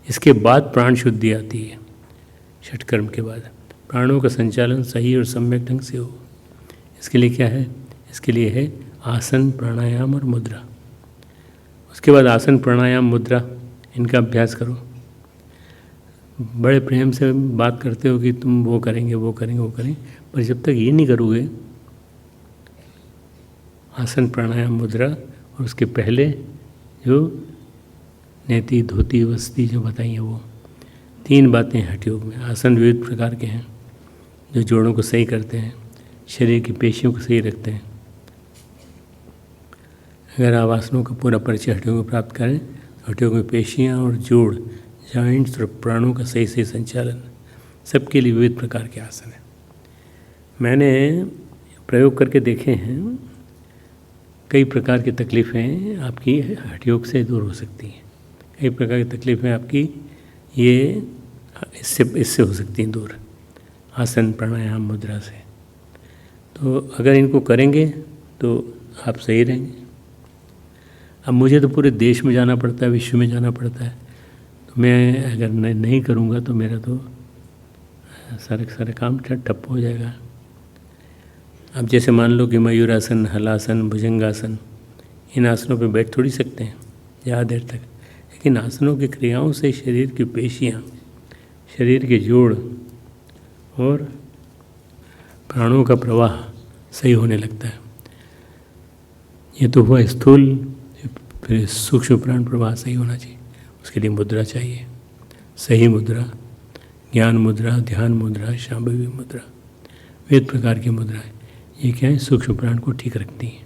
इसके बाद प्राण शुद्धि आती है। षटकर्म के बाद प्राणों का संचालन सही और सम्यक ढंग से हो। इसके लिए क्या है? इसके लिए है आसन, प्राणायाम और मुद्रा। उसके बाद आसन, प्राणायाम, मुद्रा, इनका अभ्यास करो। बड़े प्रेम से बात करते हो कि तुम वो करेंगे, वो करेंगे, वो करेंगे, पर जब तक ये नहीं करोगे आसन, प्राणायाम, मुद्रा, और उसके पहले जो नेति, धोती, वस्ती जो बताई है वो 3 बातें हठ योग में। आसन विविध प्रकार के हैं जो जोड़ों को सही करते हैं, शरीर की पेशियों को सही रखते हैं। अगर आप आसनों का पूरा परिचय हठ योग में प्राप्त करें तो हठ योग में पेशियाँ और जोड़, जॉइंट्स और प्राणों का सही सही संचालन, सबके लिए विविध प्रकार के आसन हैं। मैंने प्रयोग करके देखे हैं, कई प्रकार की तकलीफ़ें आपकी हठ योग से दूर हो सकती हैं। कई प्रकार की तकलीफ़ें आपकी ये इससे हो सकती हैं दूर, आसन, प्राणायाम, मुद्रा से। तो अगर इनको करेंगे तो आप सही रहेंगे। अब मुझे तो पूरे देश में जाना पड़ता है, विश्व में जाना पड़ता है, तो मैं अगर नहीं करूँगा तो मेरा तो सारा काम ठप हो जाएगा। अब जैसे मान लो कि मयूरासन, हलासन, भुजंगासन, इन आसनों पे बैठ थोड़ी सकते हैं ज़्यादा देर तक, लेकिन आसनों की क्रियाओं से शरीर की पेशियाँ, शरीर के जोड़ और प्राणों का प्रवाह सही होने लगता है। ये तो हुआ स्थूल, फिर सूक्ष्म प्राण प्रवाह सही होना चाहिए। उसके लिए मुद्रा चाहिए, सही मुद्रा, ज्ञान मुद्रा, ध्यान मुद्रा, शांभवी मुद्रा, विविध प्रकार की मुद्राएं। ये क्या है, सूक्ष्म प्राण को ठीक रखती हैं।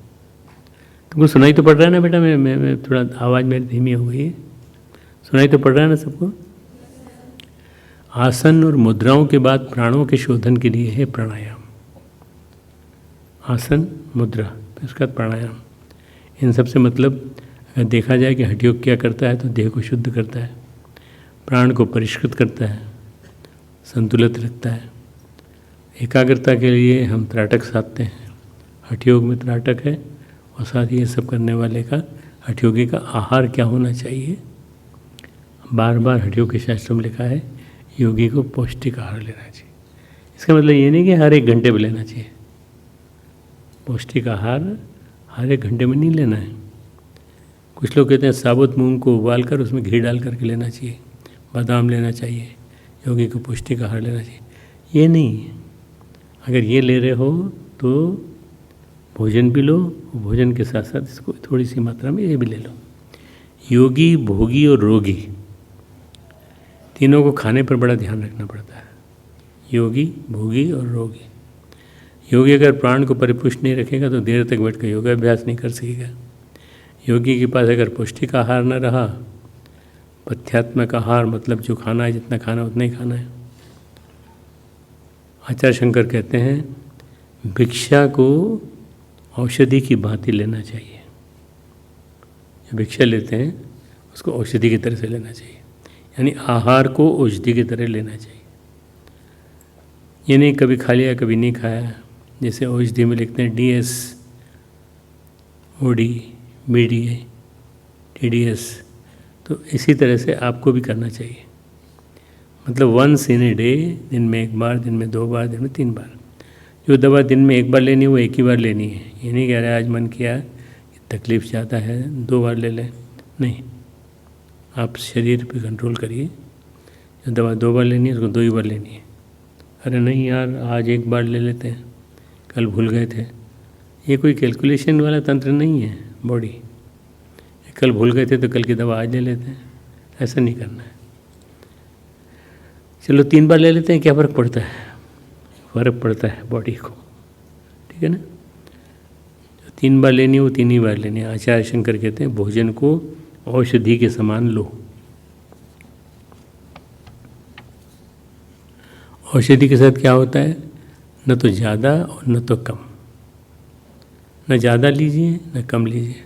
तुमको सुनाई तो पड़ रहा है ना बेटा? मैं थोड़ा आवाज़ मेरी धीमी हो गई है, सुनाई तो पड़ रहा है ना सबको? आसन और मुद्राओं के बाद प्राणों के शोधन के लिए है प्राणायाम। आसन, मुद्रा, फिर उसके बाद प्राणायाम। इन सब से मतलब अगर देखा जाए कि हठ योग क्या करता है तो देह को शुद्ध करता है, प्राण को परिष्कृत करता है, संतुलित रखता है। एकाग्रता के लिए हम त्राटक साधते हैं। हठ योग में त्राटक है, और साथ ही ये सब करने वाले का, हठ योगी का आहार क्या होना चाहिए। बार बार हठ योग के शास्त्रों में लिखा है योगी को पौष्टिक आहार लेना चाहिए। इसका मतलब ये नहीं कि हर 1 घंटे में लेना चाहिए। पौष्टिक आहार हर 1 घंटे में नहीं लेना है। कुछ लोग कहते हैं साबुत मूंग को उबाल कर उसमें घी डाल करके लेना चाहिए, बादाम लेना चाहिए, योगी को पौष्टिक आहार लेना चाहिए। ये नहीं है। अगर ये ले रहे हो तो भोजन भी लो, भोजन के साथ साथ इसको थोड़ी सी मात्रा में ये भी ले लो। योगी, भोगी और रोगी, तीनों को खाने पर बड़ा ध्यान रखना पड़ता है। योगी, भोगी और रोगी। योगी अगर प्राण को परिपुष्ट नहीं रखेगा तो देर तक बैठ कर योगाभ्यास नहीं कर सकेगा। योगी के पास अगर पौष्टिक आहार न रहा, पथ्यात्मक आहार मतलब जो खाना है, जितना खाना है उतना ही खाना है। आचार्य शंकर कहते हैं भिक्षा को औषधि की भांति लेना चाहिए। जो भिक्षा लेते हैं उसको औषधि की तरह से लेना चाहिए, यानी आहार को औषधि की तरह लेना चाहिए। ये नहीं कभी खा लिया कभी नहीं खाया, जैसे औषधि में लिखते हैं DS, OD, BDA, TDS, तो इसी तरह से आपको भी करना चाहिए। मतलब वंस इन ए डे, दिन में 1 बार, दिन में 2 बार, दिन में 3 बार। जो दवा दिन में 1 बार लेनी है वो 1 ही बार लेनी है। ये नहीं कह रहा है आज मन किया तकलीफ़ ज़्यादा है 2 बार ले लें, नहीं। आप शरीर पे कंट्रोल करिए। जो दवा 2 बार लेनी है उसको 2 ही बार लेनी है। अरे नहीं यार आज 1 बार ले लेते हैं, कल भूल गए थे, ये कोई कैलकुलेशन वाला तंत्र नहीं है बॉडी। कल भूल गए थे तो कल की दवा आज ले लेते हैं, ऐसा नहीं करना है। चलो 3 बार ले लेते हैं, क्या फ़र्क पड़ता है? फ़र्क पड़ता है बॉडी को, ठीक है ना। जो 3 बार लेनी है वो 3 ही बार लेनी है। आचार्य शंकर कहते हैं भोजन को औषधि के समान लो। औषधि के साथ क्या होता है, न तो ज़्यादा और न तो कम। न ज़्यादा लीजिए न कम लीजिए,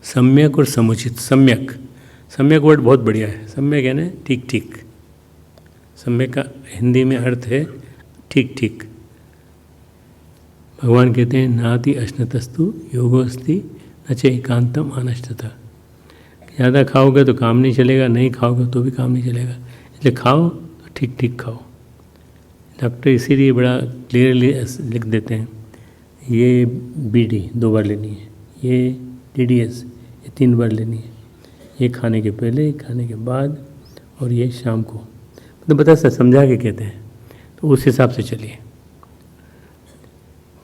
सम्यक और समुचित। सम्यक, सम्यक वर्ड बहुत बढ़िया है। सम्यक है ना ठीक ठीक। सम्यक का हिंदी में अर्थ है ठीक ठीक। भगवान कहते हैं नाति अश्नतस्तु योगोस्ति न च एकांतम अनश्नतः। ज़्यादा खाओगे तो काम नहीं चलेगा, नहीं खाओगे तो भी काम नहीं चलेगा। इसलिए खाओ तो ठीक ठीक खाओ। डॉक्टर इसीलिए बड़ा क्लियरली लिख देते हैं ये BD 2 बार लेनी है, ये TDS ये 3 बार लेनी है, ये खाने के पहले, खाने के बाद, और ये शाम को। मतलब बता समझा के कहते हैं, तो उस हिसाब से चलिए।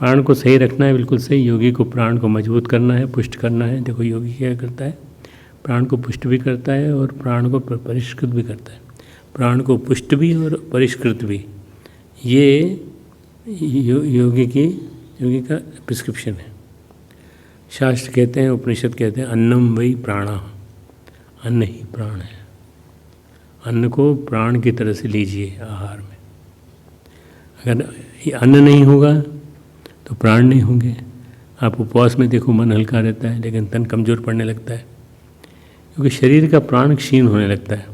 प्राण को सही रखना है, बिल्कुल सही। योगी को प्राण को मजबूत करना है, पुष्ट करना है। देखो योगी क्या करता है, प्राण को पुष्ट भी करता है और प्राण को परिष्कृत भी करता है। प्राण को पुष्ट भी और परिष्कृत भी, ये योगी का प्रिस्क्रिप्शन है। शास्त्र कहते हैं, उपनिषद कहते हैं, अन्नम वही प्राणा, अन्न ही प्राण है। अन्न को प्राण की तरह से लीजिए आहार में। अगर ये अन्न नहीं होगा तो प्राण नहीं होंगे। आप उपवास में देखो, मन हल्का रहता है लेकिन तन कमज़ोर पड़ने लगता है, क्योंकि शरीर का प्राण क्षीण होने लगता है।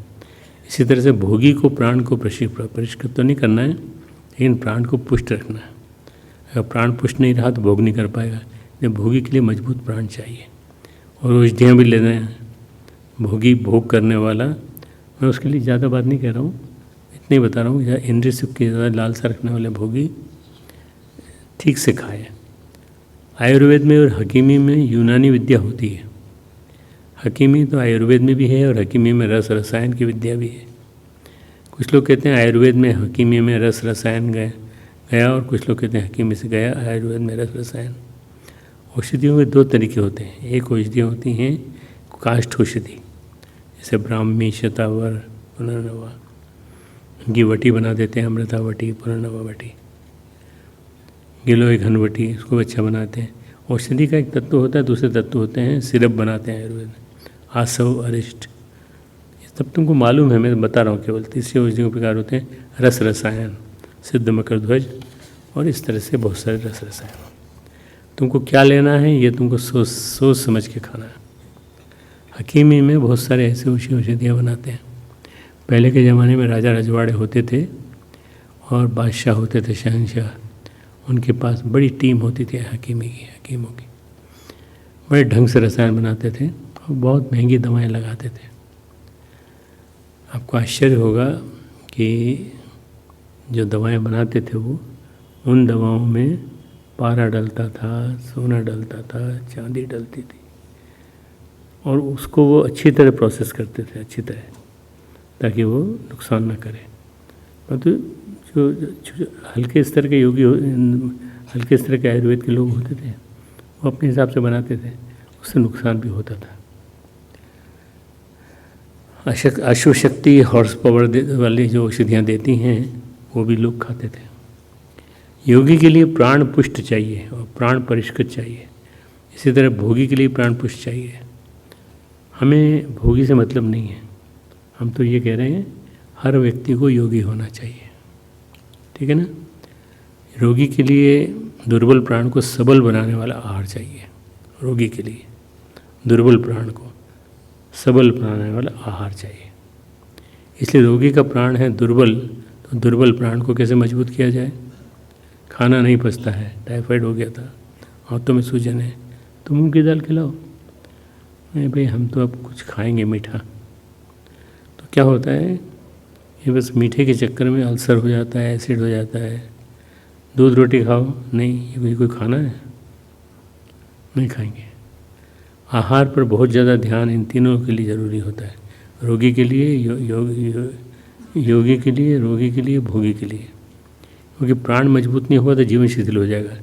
इसी तरह से भोगी को प्राण को परिष्कृत तो नहीं करना है, लेकिन प्राण को पुष्ट रखना है। अगर प्राण पुष्ट नहीं रहा तो भोग नहीं कर पाएगा। जब भोगी के लिए मजबूत प्राण चाहिए और औषधियाँ भी लेना है। भोगी भोग करने वाला, मैं उसके लिए ज़्यादा बात नहीं कह रहा हूँ, इतना ही बता रहा हूँ। इंद्रिय सुख की ज़्यादा लालसा रखने वाले भोगी ठीक से खाए। आयुर्वेद में और हकीमी में यूनानी विद्या होती है। हकीमी तो आयुर्वेद में भी है और हकीमी में रस रसायन की विद्या भी है। कुछ लोग कहते हैं आयुर्वेद में हकीमी में रस रसायन गया और कुछ लोग कहते हैं हकीमी से गया आयुर्वेद में रस रसायन। औषधियों के दो तरीके होते हैं। एक औषधियाँ होती हैं काष्ठ औषधि, जैसे ब्राह्मी, शतावर, पुनर्नवा, उनकी वटी बना देते हैं, अमृतावटी, पुनर्नवा वटी, गिलोय घनवटी, उसको अच्छा बनाते हैं। औषधि का एक तत्व होता है, दूसरे तत्व होते हैं सिरप बनाते हैं आयुर्वेद में, आसव, अरिष्ट, ये सब तुमको मालूम है, मैं बता रहा हूँ केवल। तीसरे औषधि के प्रकार होते हैं रस रसायन, सिद्ध मकर ध्वज, और इस तरह से बहुत सारे रस रसायन। तुमको क्या लेना है ये तुमको सोच समझ के खाना है। हकीमी में बहुत सारे ऐसे औषधियाँ बनाते हैं। पहले के ज़माने में राजा रजवाड़े होते थे और बादशाह होते थे, शहंशाह, उनके पास बड़ी टीम होती थी हकीमों की। बड़े ढंग से रसायन बनाते थे और बहुत महंगी दवाएं लगाते थे। आपको आश्चर्य होगा कि जो दवाएं बनाते थे वो, उन दवाओं में पारा डलता था, सोना डलता था, चांदी डलती थी, और उसको वो अच्छी तरह प्रोसेस करते थे, अच्छी तरह, ताकि वो नुकसान न करे। परंतु जो हल्के स्तर के योगी, हल्के स्तर के आयुर्वेद के लोग होते थे, वो अपने हिसाब से बनाते थे, उससे नुकसान भी होता था। अश्वशक्ति, हॉर्स पावर वाली जो औषधियाँ देती हैं वो भी लोग खाते थे। योगी के लिए प्राण पुष्ट चाहिए और प्राण परिष्कृत चाहिए। इसी तरह भोगी के लिए प्राण पुष्ट चाहिए। हमें भोगी से मतलब नहीं है, हम तो ये कह रहे हैं हर व्यक्ति को योगी होना चाहिए, ठीक है ना। रोगी के लिए दुर्बल प्राण को सबल बनाने वाला आहार चाहिए। रोगी के लिए दुर्बल प्राण को सबल बनाने वाला आहार चाहिए। इसलिए रोगी का प्राण है दुर्बल, तो दुर्बल प्राण को कैसे मजबूत किया जाए। खाना नहीं पचता है, टाइफाइड हो गया था, हाथों में सूजन है, तो मूंग की दाल खिलाओ। नहीं भाई, हम तो अब कुछ खाएंगे मीठा, तो क्या होता है, ये बस मीठे के चक्कर में अल्सर हो जाता है, एसिड हो जाता है। दूध रोटी खाओ, नहीं, ये कोई खाना है, नहीं खाएंगे। आहार पर बहुत ज़्यादा ध्यान इन तीनों के लिए ज़रूरी होता है। रोगी के लिए, योगी के लिए, रोगी के लिए, भोगी के लिए। क्योंकि प्राण मजबूत नहीं हुआ तो जीवन शिथिल हो जाएगा।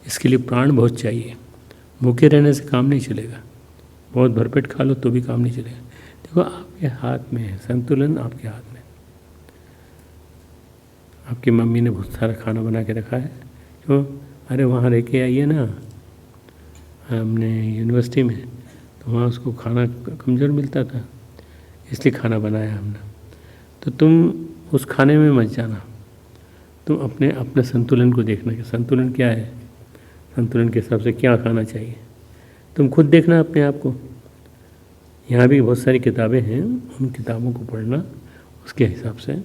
इसके लिए प्राण बहुत चाहिए। भूखे रहने से काम नहीं चलेगा, बहुत भरपेट खा लो तो भी काम नहीं चलेगा। देखो आपके हाथ में है, संतुलन आपके हाथ में। आपकी मम्मी ने बहुत सारा खाना बना के रखा है, क्यों, अरे वहाँ रह के आइए ना, हमने यूनिवर्सिटी में, तो वहाँ उसको खाना कमज़ोर मिलता था, इसलिए खाना बनाया हमने। तो तुम उस खाने में मत जाना, तुम अपने संतुलन को देखना कि संतुलन क्या है, संतुलन के हिसाब से क्या खाना चाहिए। तुम खुद देखना अपने आप को। यहाँ भी बहुत सारी किताबें हैं, उन किताबों को पढ़ना, उसके हिसाब से।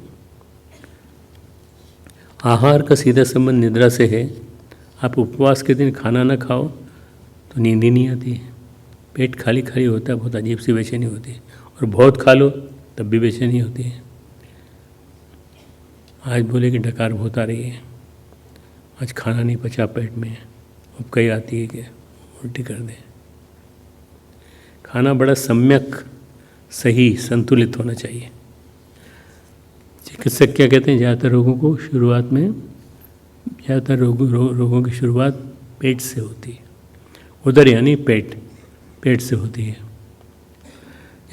आहार का सीधा संबंध निद्रा से है। आप उपवास के दिन खाना ना खाओ तो नींद ही नहीं आती है, पेट खाली खाली होता है, बहुत अजीब सी बेचैनी होती है, और बहुत खा लो तब भी बेचैनी होती है। आज बोले कि डकार बहुत आ रही है, आज खाना नहीं पचा पेट में, अब कई आती है कि उल्टी कर दे। खाना बड़ा सम्यक, सही, संतुलित होना चाहिए। चिकित्सक क्या कहते हैं, ज़्यादातर रोगों को शुरुआत में, ज़्यादातर रोगों की शुरुआत पेट से होती है। उदर यानी पेट, पेट से होती है।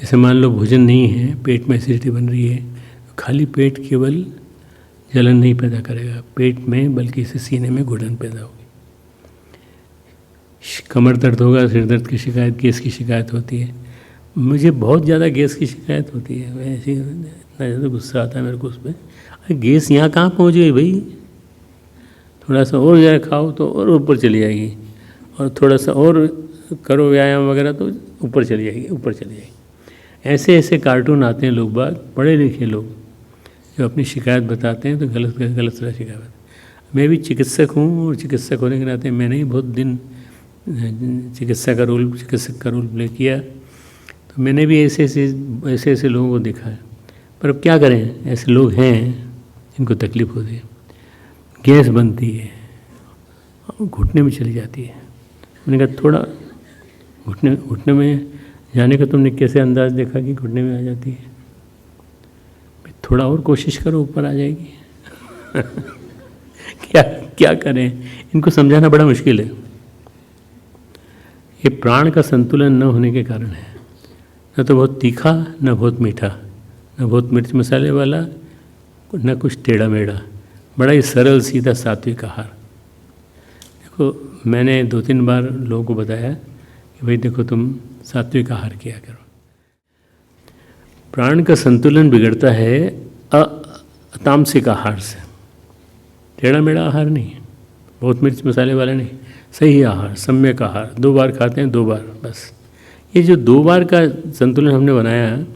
जैसे मान लो भोजन नहीं है, पेट में एसिडिटी बन रही है, तो खाली पेट केवल जलन नहीं पैदा करेगा पेट में, बल्कि इसे सीने में घुटन पैदा होगी। कमर दर्द होगा, सिर दर्द की शिकायत, गैस की शिकायत होती है। मुझे बहुत ज़्यादा गैस की शिकायत होती है, मैं ऐसे इतना ज़्यादा गुस्सा आता है मेरे को उस पर, अरे गैस यहाँ कहाँ पहुँच गई भाई, थोड़ा सा और ज़रा खाओ तो और ऊपर चली जाएगी, और थोड़ा सा और करो व्यायाम वगैरह तो ऊपर चली जाएगी, ऊपर चली जाएगी। ऐसे ऐसे कार्टून आते हैं, लोग बाग पढ़े लिखे लोग जो अपनी शिकायत बताते हैं तो गलत गलत तरह शिकायत। मैं भी चिकित्सक हूँ, और चिकित्सक होने के नाते मैंने ही बहुत दिन चिकित्सक का रोल प्ले किया, तो मैंने भी ऐसे लोगों को देखा है। पर अब क्या करें, ऐसे लोग हैं जिनको तकलीफ़ होती है, गैस बनती है, घुटने में चली जाती है। मैंने कहा थोड़ा घुटने में जाने का तुमने कैसे अंदाज़ देखा कि घुटने में आ जाती है, थोड़ा और कोशिश करो ऊपर आ जाएगी। क्या करें, इनको समझाना बड़ा मुश्किल है। ये प्राण का संतुलन न होने के कारण है, न तो बहुत तीखा, न बहुत मीठा, न बहुत मिर्च मसाले वाला, न कुछ टेढ़ा मेढ़ा, बड़ा ही सरल सीधा सात्विक आहार। देखो मैंने 2-3 बार लोगों को बताया कि भाई देखो तुम सात्विक आहार किया करो। प्राण का संतुलन बिगड़ता है अतामसिक आहार से, टेढ़ा मेढ़ा आहार नहीं, बहुत मिर्च मसाले वाला नहीं, सही आहार, सम्यक आहार। 2 बार खाते हैं, 2 बार बस। ये जो 2 बार का संतुलन हमने बनाया है,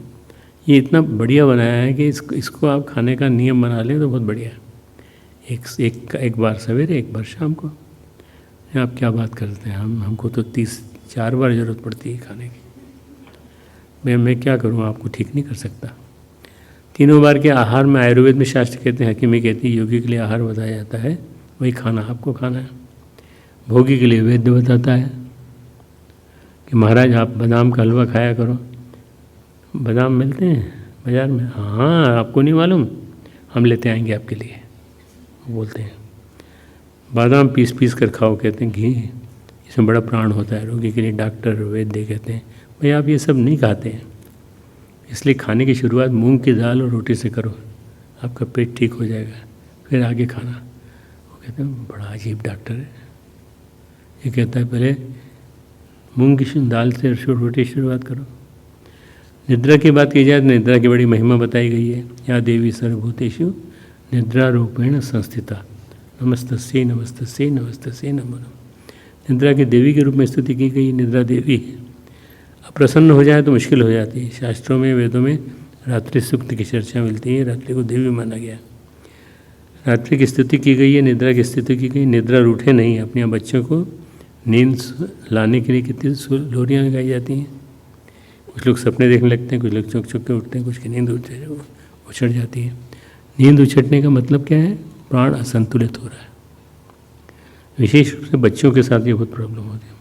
ये इतना बढ़िया बनाया है कि इसको आप खाने का नियम बना लें तो बहुत बढ़िया है। एक बार सवेरे, एक बार शाम को। आप क्या बात करते हैं, हमको तो 3-4 बार ज़रूरत पड़ती है खाने की। मैं क्या करूँ, आपको ठीक नहीं कर सकता। 3 बार के आहार में आयुर्वेद में शास्त्र कहते हैं, हकीमी कहती है, योगी के लिए आहार बताया जाता है, वही खाना आपको खाना है। भोगी के लिए वैद्य बताता है कि महाराज आप बादाम का हलवा खाया करो। बादाम मिलते हैं बाज़ार में, हाँ आपको नहीं मालूम, हम लेते आएंगे आपके लिए, वो बोलते हैं। बादाम पीस कर खाओ, कहते हैं घी, इसमें बड़ा प्राण होता है। रोगी के लिए डॉक्टर वैद्य कहते हैं भाई आप ये सब नहीं खाते हैं, इसलिए खाने की शुरुआत मूंग की दाल और रोटी से करो, आपका पेट ठीक हो जाएगा, फिर आगे खाना। वो कहते हैं बड़ा अजीब डॉक्टर है, ये कहता है पहले मूंग की दाल से रोटी की शुरुआत करो। निद्रा की बात की जाए तो निद्रा की बड़ी महिमा बताई गई है। या देवी सर्वभूतेषु निद्रा रूपेण संस्थिता, नमस्तस्यै नमस्तस्यै नमस्तस्यै नमो नमः। निद्रा की देवी के रूप में स्तुति की गई, निद्रा देवी। अब प्रसन्न हो जाए तो मुश्किल हो जाती है। शास्त्रों में, वेदों में रात्रि सूक्त की चर्चा मिलती है, रात्रि को देवी माना गया। रात्रि की स्तुति की गई है, निद्रा की स्तुति की गई। निद्रा रूठे नहीं, अपने बच्चों को नींद लाने के लिए कितनी लोरियाँ गाई जाती हैं। कुछ लोग सपने देखने लगते हैं, कुछ लोग चुक के उठते हैं, कुछ की नींद उछट जाती है। नींद उछटने का मतलब क्या है, प्राण असंतुलित हो रहा है। विशेष रूप से बच्चों के साथ ये बहुत प्रॉब्लम होती है।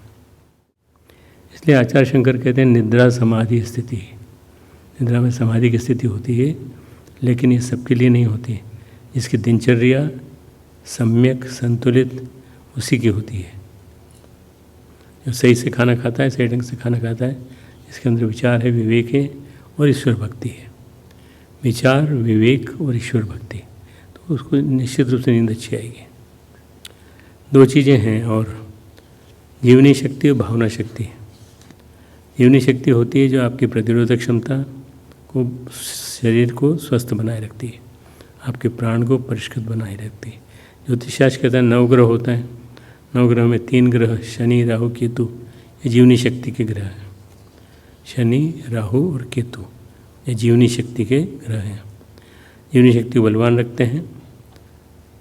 इसलिए आचार्य शंकर कहते हैं निद्रा समाधि स्थिति, निद्रा में समाधि की स्थिति होती है, लेकिन ये सबके लिए नहीं होती। जिसकी दिनचर्या सम्यक संतुलित उसी की होती है। जो सही से खाना खाता है, सही ढंग से खाना खाता है, इसके अंदर विचार है, विवेक है और ईश्वर भक्ति है। विचार, विवेक और ईश्वर भक्ति, तो उसको निश्चित रूप से नींद अच्छी आएगी। 2 चीज़ें हैं और, जीवनी शक्ति और भावना शक्ति। जीवनी शक्ति होती है जो आपकी प्रतिरोधक क्षमता को, शरीर को स्वस्थ बनाए रखती है, आपके प्राण को परिष्कृत बनाए रखती है। ज्योतिषशास्त्र कहता है 9 ग्रह होता है, 9 ग्रह में 3 ग्रह शनि, राहु, केतु, ये जीवनी शक्ति के ग्रह हैं। शनि, राहु और केतु ये जीवनी शक्ति के ग्रह हैं। जीवनी शक्ति को बलवान रखते हैं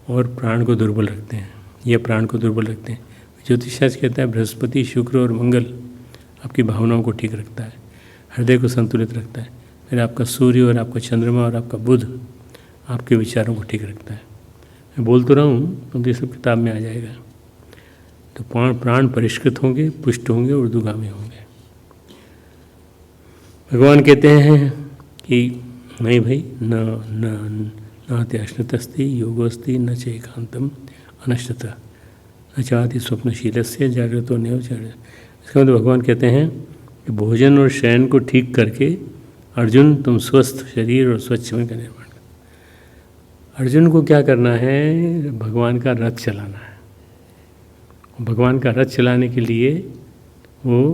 और प्राण को दुर्बल रखते हैं, ये प्राण को दुर्बल रखते हैं। ज्योतिषशास्त्र कहता है बृहस्पति, शुक्र और मंगल आपकी भावनाओं को ठीक रखता है, हृदय को संतुलित रखता है। फिर आपका सूर्य और आपका चंद्रमा और आपका बुध आपके विचारों को ठीक रखता है। मैं बोल तो रहा हूँ तो ये सब किताब में आ जाएगा। तो प्राण परिष्कृत होंगे, पुष्ट होंगे, ऊर्ध्वगामी होंगे। भगवान कहते हैं कि नहीं भाई, न अत्यश्नतस्ति योगोस्ति न च एकांतम अनश्नता, अचाति स्वप्नशीलस्य जागृतो नैव जागृत। इसका मतलब भगवान कहते हैं कि भोजन और शयन को ठीक करके अर्जुन तुम स्वस्थ शरीर और स्वच्छ मन का निर्माण करो। अर्जुन को क्या करना है? भगवान का रथ चलाना है। भगवान का रथ चलाने के लिए वो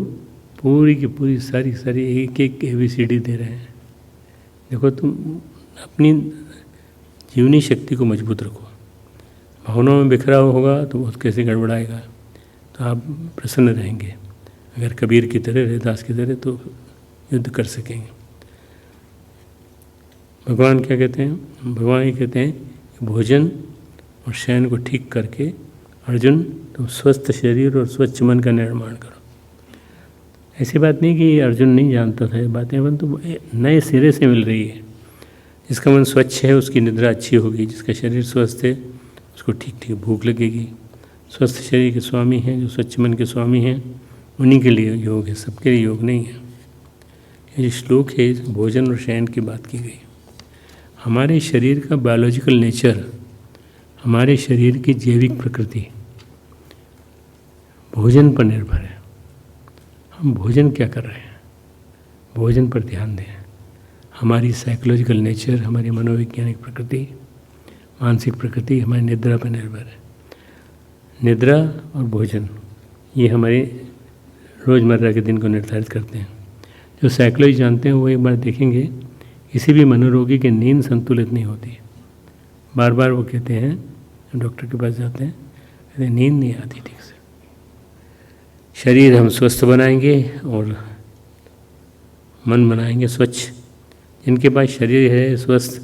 पूरी की पूरी सारी एक एक ABCD दे रहे हैं। देखो, तुम अपनी जीवनी शक्ति को मजबूत रखो। भावनाओं में बिखरा होगा तो बहुत कैसे गड़बड़ाएगा, तो आप प्रसन्न रहेंगे। अगर कबीर की तरह, रविदास की तरह, तो युद्ध कर सकेंगे। भगवान क्या कहते हैं? भगवान ये कहते हैं कि भोजन और शयन को ठीक करके अर्जुन तुम स्वस्थ शरीर और स्वच्छ मन का निर्माण करो। ऐसी बात नहीं कि अर्जुन नहीं जानता था ये बातें, परंतु नए सिरे से मिल रही है। जिसका मन स्वच्छ है उसकी निद्रा अच्छी होगी, जिसका शरीर स्वस्थ है उसको ठीक ठीक भूख लगेगी। स्वस्थ शरीर के स्वामी हैं, जो स्वच्छ मन के स्वामी हैं, उन्हीं के लिए योग है, सबके लिए योग नहीं है। ये जो श्लोक है, भोजन और शयन की बात की गई। हमारे शरीर का बायोलॉजिकल नेचर, हमारे शरीर की जैविक प्रकृति भोजन पर निर्भर है। हम भोजन क्या कर रहे हैं, भोजन पर ध्यान दें। हमारी साइकोलॉजिकल नेचर, हमारी मनोवैज्ञानिक प्रकृति, मानसिक प्रकृति हमारी निद्रा पर निर्भर है। निद्रा और भोजन ये हमारे रोज़मर्रा के दिन को निर्धारित करते हैं। जो साइकोलॉजी जानते हैं वो एक बार देखेंगे, किसी भी मनोरोगी की नींद संतुलित नहीं होती। बार बार वो कहते हैं, डॉक्टर के पास जाते हैं, कहते हैं नींद नहीं आती ठीक से। शरीर हम स्वस्थ बनाएंगे और मन बनाएंगे स्वच्छ। जिनके पास शरीर है स्वस्थ,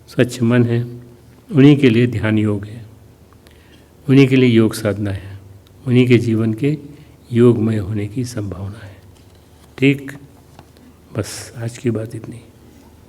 स्वच्छ मन है, उन्हीं के लिए ध्यान योग है, उन्हीं के लिए योग साधना है, उन्हीं के जीवन के योगमय होने की संभावना है। ठीक, बस आज की बात इतनी।